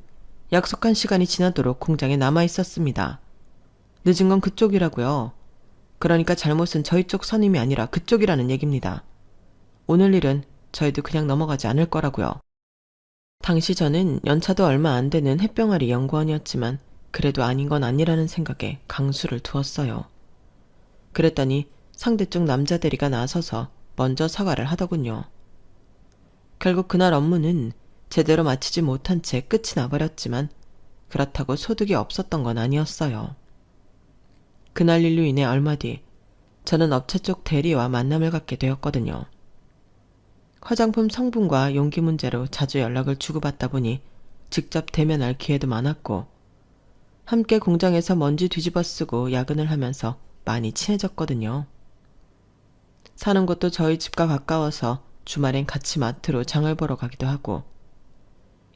약속한 시간이 지나도록 공장에 남아 있었습니다. 늦은 건 그쪽이라고요. 그러니까 잘못은 저희 쪽 선임이 아니라 그쪽이라는 얘기입니다. 오늘 일은 저희도 그냥 넘어가지 않을 거라고요. 당시 저는 연차도 얼마 안 되는 햇병아리 연구원이었지만 그래도 아닌 건 아니라는 생각에 강수를 두었어요. 그랬더니 상대 쪽 남자 대리가 나서서 먼저 사과를 하더군요. 결국 그날 업무는 제대로 마치지 못한 채 끝이 나버렸지만 그렇다고 소득이 없었던 건 아니었어요. 그날 일로 인해 얼마 뒤 저는 업체 쪽 대리와 만남을 갖게 되었거든요. 화장품 성분과 용기 문제로 자주 연락을 주고받다 보니 직접 대면할 기회도 많았고 함께 공장에서 먼지 뒤집어 쓰고 야근을 하면서 많이 친해졌거든요. 사는 곳도 저희 집과 가까워서 주말엔 같이 마트로 장을 보러 가기도 하고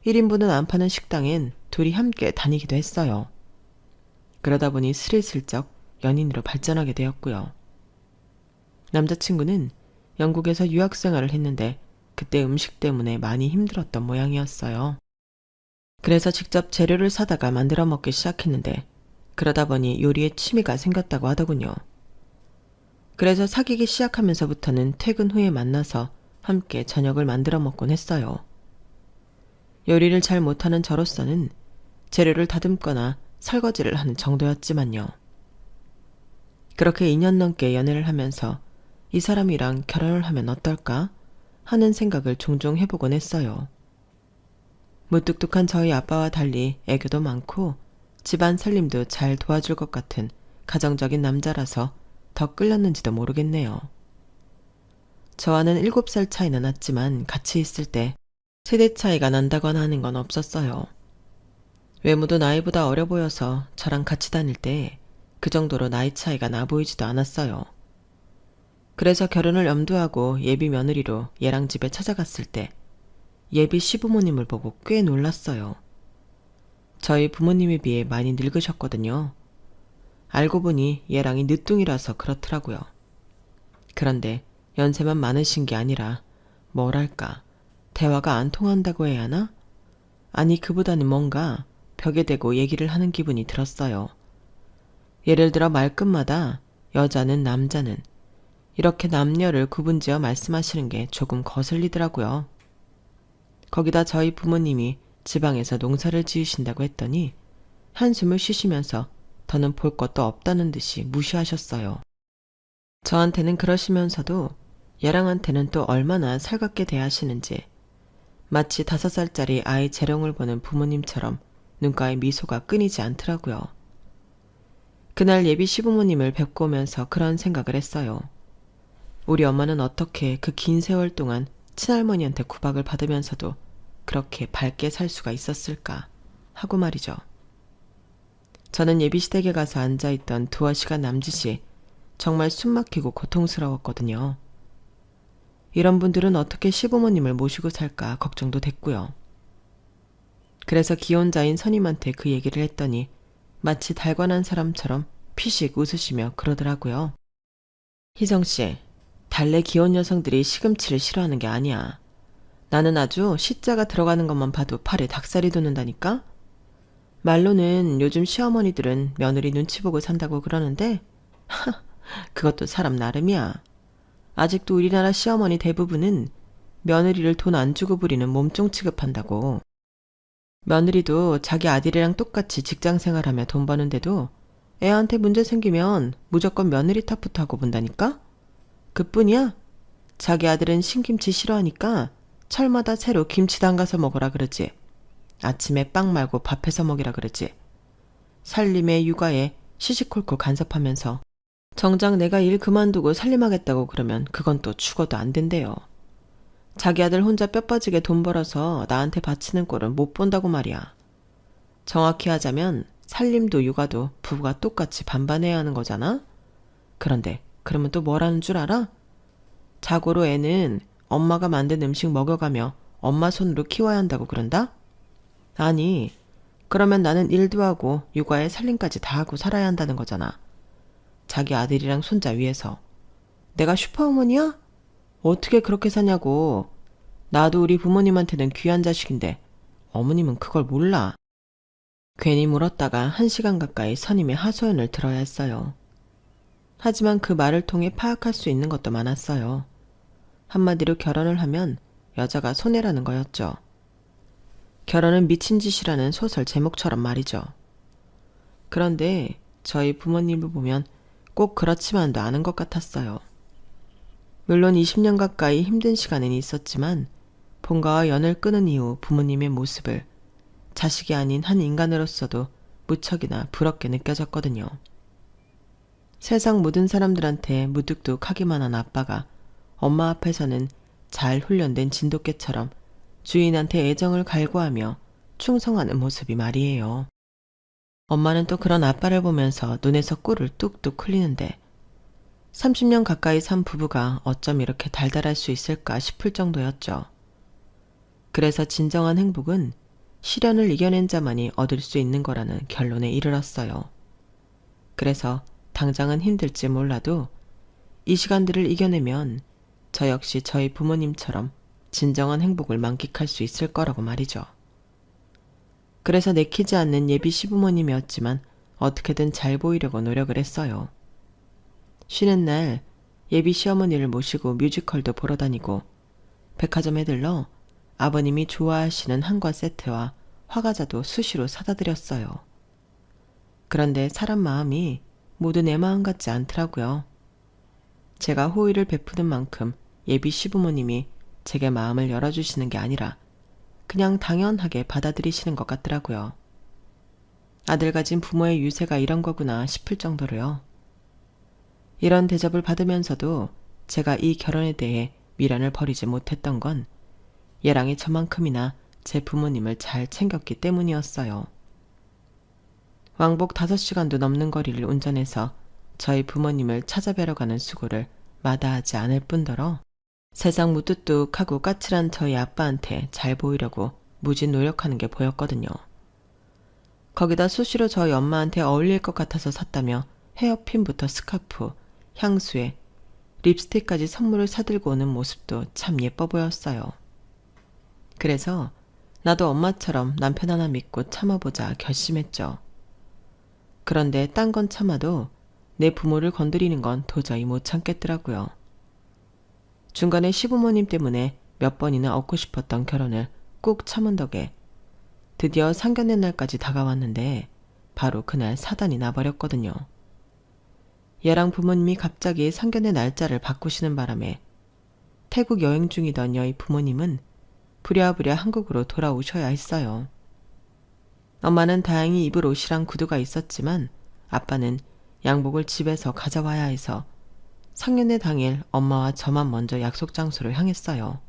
1인분은 안 파는 식당엔 둘이 함께 다니기도 했어요. 그러다 보니 스리슬쩍 연인으로 발전하게 되었고요. 남자친구는 영국에서 유학생활을 했는데 그때 음식 때문에 많이 힘들었던 모양이었어요. 그래서 직접 재료를 사다가 만들어 먹기 시작했는데 그러다 보니 요리에 취미가 생겼다고 하더군요. 그래서 사귀기 시작하면서부터는 퇴근 후에 만나서 함께 저녁을 만들어 먹곤 했어요. 요리를 잘 못하는 저로서는 재료를 다듬거나 설거지를 하는 정도였지만요. 그렇게 2년 넘게 연애를 하면서 이 사람이랑 결혼을 하면 어떨까 하는 생각을 종종 해보곤 했어요. 무뚝뚝한 저희 아빠와 달리 애교도 많고 집안 살림도 잘 도와줄 것 같은 가정적인 남자라서 더 끌렸는지도 모르겠네요. 저와는 7살 차이나 났지만 같이 있을 때 세대 차이가 난다거나 하는 건 없었어요. 외모도 나이보다 어려 보여서 저랑 같이 다닐 때 그 정도로 나이 차이가 나 보이지도 않았어요. 그래서 결혼을 염두하고 예비 며느리로 얘랑 집에 찾아갔을 때 예비 시부모님을 보고 꽤 놀랐어요. 저희 부모님에 비해 많이 늙으셨거든요. 알고 보니 얘랑이 늦둥이라서 그렇더라고요. 그런데 연세만 많으신 게 아니라 뭐랄까 대화가 안 통한다고 해야 하나? 아니 그보다는 뭔가 벽에 대고 얘기를 하는 기분이 들었어요. 예를 들어 말끝마다 여자는 남자는 이렇게 남녀를 구분지어 말씀하시는 게 조금 거슬리더라고요. 거기다 저희 부모님이 지방에서 농사를 지으신다고 했더니 한숨을 쉬시면서 더는 볼 것도 없다는 듯이 무시하셨어요. 저한테는 그러시면서도 얘랑한테는 또 얼마나 살갑게 대하시는지 마치 5살짜리 아이 재롱을 보는 부모님처럼 눈가에 미소가 끊이지 않더라고요. 그날 예비 시부모님을 뵙고 오면서 그런 생각을 했어요. 우리 엄마는 어떻게 그 긴 세월 동안 친할머니한테 구박을 받으면서도 그렇게 밝게 살 수가 있었을까 하고 말이죠. 저는 예비시댁에 가서 앉아있던 두어 시간 남짓이 정말 숨막히고 고통스러웠거든요. 이런 분들은 어떻게 시부모님을 모시고 살까 걱정도 됐고요. 그래서 기혼자인 선임한테 그 얘기를 했더니 마치 달관한 사람처럼 피식 웃으시며 그러더라고요. 희정씨, 달래 기혼 여성들이 시금치를 싫어하는 게 아니야. 나는 아주 시자가 들어가는 것만 봐도 팔에 닭살이 돋는다니까? 말로는 요즘 시어머니들은 며느리 눈치 보고 산다고 그러는데 그것도 사람 나름이야. 아직도 우리나라 시어머니 대부분은 며느리를 돈 안 주고 부리는 몸종 취급한다고. 며느리도 자기 아들이랑 똑같이 직장 생활하며 돈 버는데도 애한테 문제 생기면 무조건 며느리 탓부터 하고 본다니까? 그뿐이야. 자기 아들은 신김치 싫어하니까 철마다 새로 김치 담가서 먹으라 그러지. 아침에 빵 말고 밥 해서 먹이라 그러지. 살림에 육아에 시시콜콜 간섭하면서 정작 내가 일 그만두고 살림하겠다고 그러면 그건 또 죽어도 안 된대요. 자기 아들 혼자 뼈 빠지게 돈 벌어서 나한테 바치는 꼴은 못 본다고 말이야. 정확히 하자면 살림도 육아도 부부가 똑같이 반반해야 하는 거잖아? 그런데 그러면 또 뭐라는 줄 알아? 자고로 애는 엄마가 만든 음식 먹여가며 엄마 손으로 키워야 한다고 그런다? 아니, 그러면 나는 일도 하고 육아에 살림까지 다 하고 살아야 한다는 거잖아. 자기 아들이랑 손자 위해서. 내가 슈퍼우먼이야? 어떻게 그렇게 사냐고. 나도 우리 부모님한테는 귀한 자식인데 어머님은 그걸 몰라. 괜히 물었다가 1시간 가까이 선임의 하소연을 들어야 했어요. 하지만 그 말을 통해 파악할 수 있는 것도 많았어요. 한마디로 결혼을 하면 여자가 손해라는 거였죠. 결혼은 미친 짓이라는 소설 제목처럼 말이죠. 그런데 저희 부모님을 보면 꼭 그렇지만도 않은 것 같았어요. 물론 20년 가까이 힘든 시간은 있었지만 본가와 연을 끊은 이후 부모님의 모습을 자식이 아닌 한 인간으로서도 무척이나 부럽게 느껴졌거든요. 세상 모든 사람들한테 무뚝뚝하기만 한 아빠가 엄마 앞에서는 잘 훈련된 진돗개처럼 주인한테 애정을 갈구하며 충성하는 모습이 말이에요. 엄마는 또 그런 아빠를 보면서 눈에서 꿀을 뚝뚝 흘리는데 30년 가까이 산 부부가 어쩜 이렇게 달달할 수 있을까 싶을 정도였죠. 그래서 진정한 행복은 시련을 이겨낸 자만이 얻을 수 있는 거라는 결론에 이르렀어요. 그래서 당장은 힘들지 몰라도 이 시간들을 이겨내면 저 역시 저희 부모님처럼 진정한 행복을 만끽할 수 있을 거라고 말이죠. 그래서 내키지 않는 예비 시부모님이었지만 어떻게든 잘 보이려고 노력을 했어요. 쉬는 날 예비 시어머니를 모시고 뮤지컬도 보러 다니고 백화점에 들러 아버님이 좋아하시는 한과 세트와 화과자도 수시로 사다 드렸어요. 그런데 사람 마음이 모두 내 마음 같지 않더라고요. 제가 호의를 베푸는 만큼 예비 시부모님이 제게 마음을 열어주시는 게 아니라 그냥 당연하게 받아들이시는 것 같더라고요. 아들 가진 부모의 유세가 이런 거구나 싶을 정도로요. 이런 대접을 받으면서도 제가 이 결혼에 대해 미련을 버리지 못했던 건 얘랑이 저만큼이나 제 부모님을 잘 챙겼기 때문이었어요. 왕복 5시간도 넘는 거리를 운전해서 저희 부모님을 찾아뵈러 가는 수고를 마다하지 않을 뿐더러 세상 무뚝뚝하고 까칠한 저희 아빠한테 잘 보이려고 무지 노력하는 게 보였거든요. 거기다 수시로 저희 엄마한테 어울릴 것 같아서 샀다며 헤어핀부터 스카프, 향수에 립스틱까지 선물을 사들고 오는 모습도 참 예뻐 보였어요. 그래서 나도 엄마처럼 남편 하나 믿고 참아보자 결심했죠. 그런데 딴 건 참아도 내 부모를 건드리는 건 도저히 못 참겠더라고요. 중간에 시부모님 때문에 몇 번이나 얻고 싶었던 결혼을 꾹 참은 덕에 드디어 상견례 날까지 다가왔는데 바로 그날 사단이 나버렸거든요. 얘랑 부모님이 갑자기 상견례 날짜를 바꾸시는 바람에 태국 여행 중이던 여의 부모님은 부랴부랴 한국으로 돌아오셔야 했어요. 엄마는 다행히 입을 옷이랑 구두가 있었지만 아빠는 양복을 집에서 가져와야 해서 상견례 당일 엄마와 저만 먼저 약속 장소로 향했어요.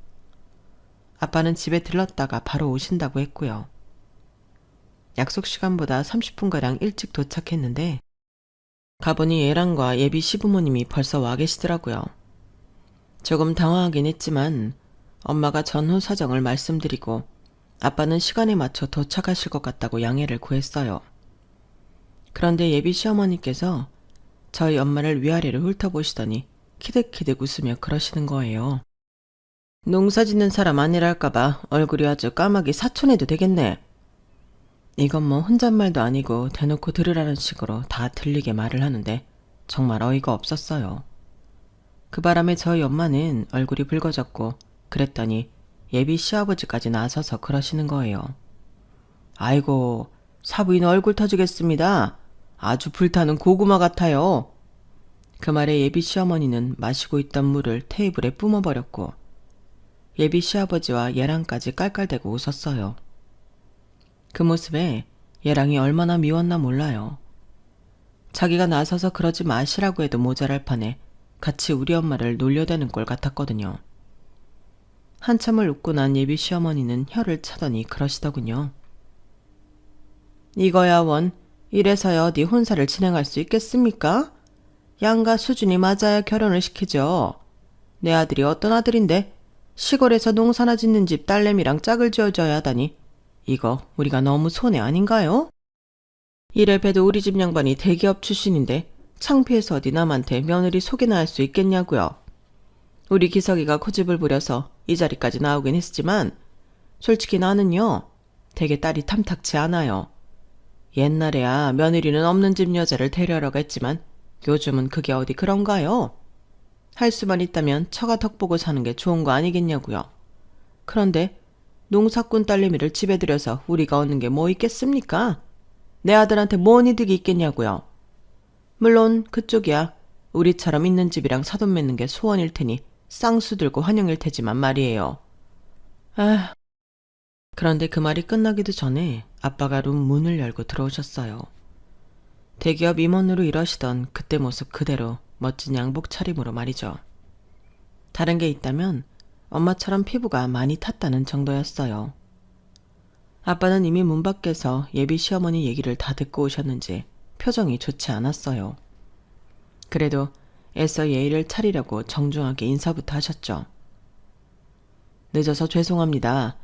아빠는 집에 들렀다가 바로 오신다고 했고요. 약속 시간보다 30분가량 일찍 도착했는데 가보니 얘랑과 예비 시부모님이 벌써 와 계시더라고요. 조금 당황하긴 했지만 엄마가 전후 사정을 말씀드리고 아빠는 시간에 맞춰 도착하실 것 같다고 양해를 구했어요. 그런데 예비 시어머니께서 저희 엄마를 위아래로 훑어보시더니 키득키득 웃으며 그러시는 거예요. 농사 짓는 사람 아니랄까봐 얼굴이 아주 까마귀 사촌해도 되겠네. 이건 뭐 혼잣말도 아니고 대놓고 들으라는 식으로 다 들리게 말을 하는데 정말 어이가 없었어요. 그 바람에 저희 엄마는 얼굴이 붉어졌고 그랬더니 예비 시아버지까지 나서서 그러시는 거예요. 아이고, 사부인 얼굴 터지겠습니다. 아주 불타는 고구마 같아요. 그 말에 예비 시어머니는 마시고 있던 물을 테이블에 뿜어버렸고 예비 시아버지와 얘랑까지 깔깔대고 웃었어요. 그 모습에 얘랑이 얼마나 미웠나 몰라요. 자기가 나서서 그러지 마시라고 해도 모자랄 판에 같이 우리 엄마를 놀려대는 꼴 같았거든요. 한참을 웃고 난 예비 시어머니는 혀를 차더니 그러시더군요. 이거야 원, 이래서야 어디 혼사를 진행할 수 있겠습니까? 양가 수준이 맞아야 결혼을 시키죠. 내 아들이 어떤 아들인데 시골에서 농사나 짓는 집 딸내미랑 짝을 지어줘야 하다니 이거 우리가 너무 손해 아닌가요? 이래 봬도 우리 집 양반이 대기업 출신인데 창피해서 어디 남한테 며느리 소개나 할 수 있겠냐고요. 우리 기석이가 고집을 부려서 이 자리까지 나오긴 했지만 솔직히 나는요 되게 딸이 탐탁치 않아요. 옛날에야 며느리는 없는 집 여자를 데려라고 했지만 요즘은 그게 어디 그런가요? 할 수만 있다면 처가 덕 보고 사는 게 좋은 거 아니겠냐고요. 그런데 농사꾼 딸내미를 집에 들여서 우리가 얻는 게 뭐 있겠습니까? 내 아들한테 뭔 이득이 있겠냐고요. 물론 그쪽이야 우리처럼 있는 집이랑 사돈 맺는 게 소원일 테니 쌍수 들고 환영일 테지만 말이에요. 아, 그런데 그 말이 끝나기도 전에 아빠가 룸 문을 열고 들어오셨어요. 대기업 임원으로 일하시던 그때 모습 그대로 멋진 양복 차림으로 말이죠. 다른 게 있다면 엄마처럼 피부가 많이 탔다는 정도였어요. 아빠는 이미 문 밖에서 예비 시어머니 얘기를 다 듣고 오셨는지 표정이 좋지 않았어요. 그래도 애써 예의를 차리려고 정중하게 인사부터 하셨죠. 늦어서 죄송합니다.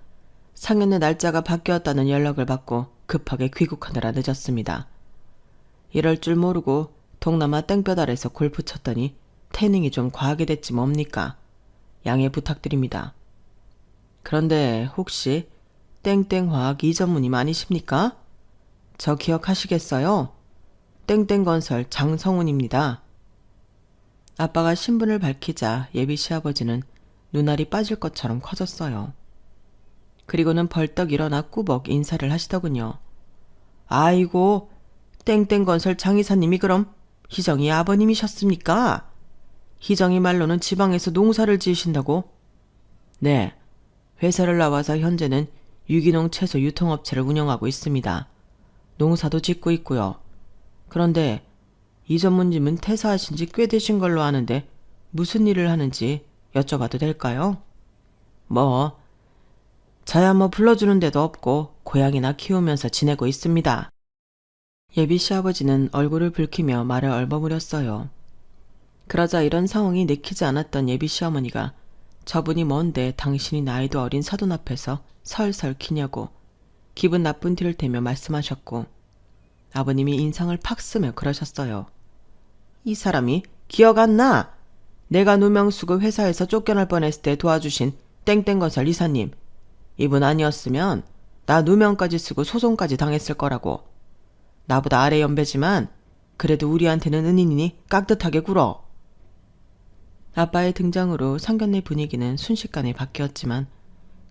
상견례 날짜가 바뀌었다는 연락을 받고 급하게 귀국하느라 늦었습니다. 이럴 줄 모르고 동남아 땡볕 아래서 골프 쳤더니 태닝이 좀 과하게 됐지 뭡니까? 양해 부탁드립니다. 그런데 혹시 땡땡화학 이전무님 아니십니까? 저 기억하시겠어요? 땡땡건설 장성훈입니다. 아빠가 신분을 밝히자 예비 시아버지는 눈알이 빠질 것처럼 커졌어요. 그리고는 벌떡 일어나 꾸벅 인사를 하시더군요. 아이고, 땡땡건설 장 이사님이 그럼 희정이 아버님이셨습니까? 희정이 말로는 지방에서 농사를 지으신다고? 네, 회사를 나와서 현재는 유기농 채소 유통업체를 운영하고 있습니다. 농사도 짓고 있고요. 그런데 이 전무님은 퇴사하신 지 꽤 되신 걸로 아는데 무슨 일을 하는지 여쭤봐도 될까요? 뭐, 저야 뭐 불러주는 데도 없고 고양이나 키우면서 지내고 있습니다. 예비 시아버지는 얼굴을 붉히며 말을 얼버무렸어요. 그러자 이런 상황이 내키지 않았던 예비 시어머니가 저분이 뭔데 당신이 나이도 어린 사돈 앞에서 설설 키냐고 기분 나쁜 티를 대며 말씀하셨고 아버님이 인상을 팍 쓰며 그러셨어요. 이 사람이 기억 안 나? 내가 누명 쓰고 회사에서 쫓겨날 뻔했을 때 도와주신 땡땡건설 이사님. 이분 아니었으면 나 누명까지 쓰고 소송까지 당했을 거라고. 나보다 아래 연배지만 그래도 우리한테는 은인이니 깍듯하게 굴어. 아빠의 등장으로 상견례 분위기는 순식간에 바뀌었지만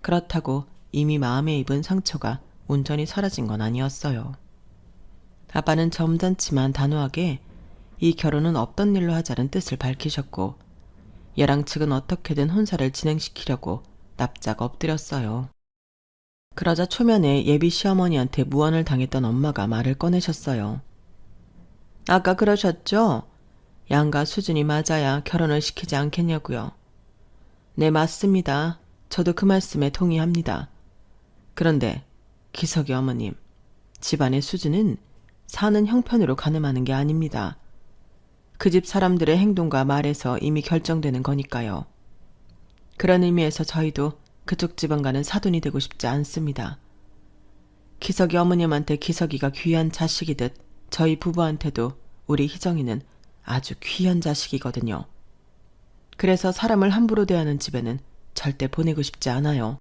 그렇다고 이미 마음에 입은 상처가 온전히 사라진 건 아니었어요. 아빠는 점잖지만 단호하게 이 결혼은 없던 일로 하자는 뜻을 밝히셨고 예랑 측은 어떻게든 혼사를 진행시키려고 납작 엎드렸어요. 그러자 초면에 예비 시어머니한테 무언을 당했던 엄마가 말을 꺼내셨어요. 아까 그러셨죠? 양가 수준이 맞아야 결혼을 시키지 않겠냐고요. 네, 맞습니다. 저도 그 말씀에 동의합니다. 그런데 기석이 어머님, 집안의 수준은 사는 형편으로 가늠하는 게 아닙니다. 그 집 사람들의 행동과 말에서 이미 결정되는 거니까요. 그런 의미에서 저희도 그쪽 집안과는 사돈이 되고 싶지 않습니다. 기석이 어머님한테 기석이가 귀한 자식이듯 저희 부부한테도 우리 희정이는 아주 귀한 자식이거든요. 그래서 사람을 함부로 대하는 집에는 절대 보내고 싶지 않아요.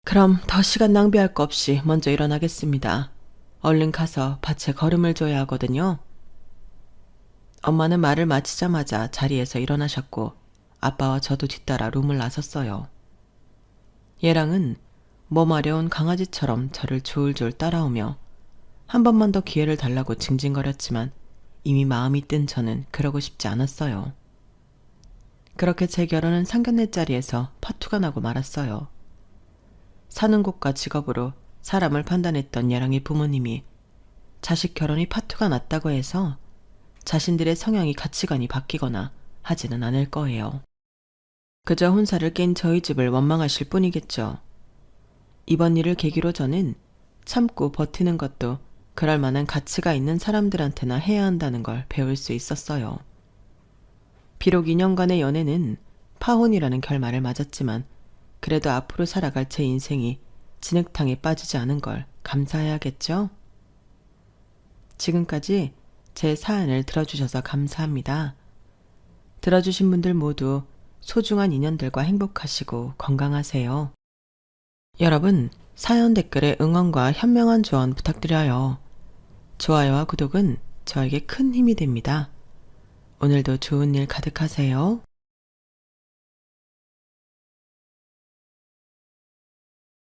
그럼 더 시간 낭비할 거 없이 먼저 일어나겠습니다. 얼른 가서 밭에 걸음을 줘야 하거든요. 엄마는 말을 마치자마자 자리에서 일어나셨고 아빠와 저도 뒤따라 룸을 나섰어요. 예랑은 몸아려운 강아지처럼 저를 졸졸 따라오며 한 번만 더 기회를 달라고 징징거렸지만 이미 마음이 뜬 저는 그러고 싶지 않았어요. 그렇게 제 결혼은 상견례 자리에서 파투가 나고 말았어요. 사는 곳과 직업으로 사람을 판단했던 예랑의 부모님이 자식 결혼이 파투가 났다고 해서 자신들의 성향이 가치관이 바뀌거나 하지는 않을 거예요. 그저 혼사를 깬 저희 집을 원망하실 뿐이겠죠. 이번 일을 계기로 저는 참고 버티는 것도 그럴 만한 가치가 있는 사람들한테나 해야 한다는 걸 배울 수 있었어요. 비록 2년간의 연애는 파혼이라는 결말을 맞았지만 그래도 앞으로 살아갈 제 인생이 진흙탕에 빠지지 않은 걸 감사해야겠죠? 지금까지 제 사연을 들어주셔서 감사합니다. 들어주신 분들 모두 소중한 인연들과 행복하시고 건강하세요. 여러분, 사연 댓글에 응원과 현명한 조언 부탁드려요. 좋아요와 구독은 저에게 큰 힘이 됩니다. 오늘도 좋은 일 가득하세요.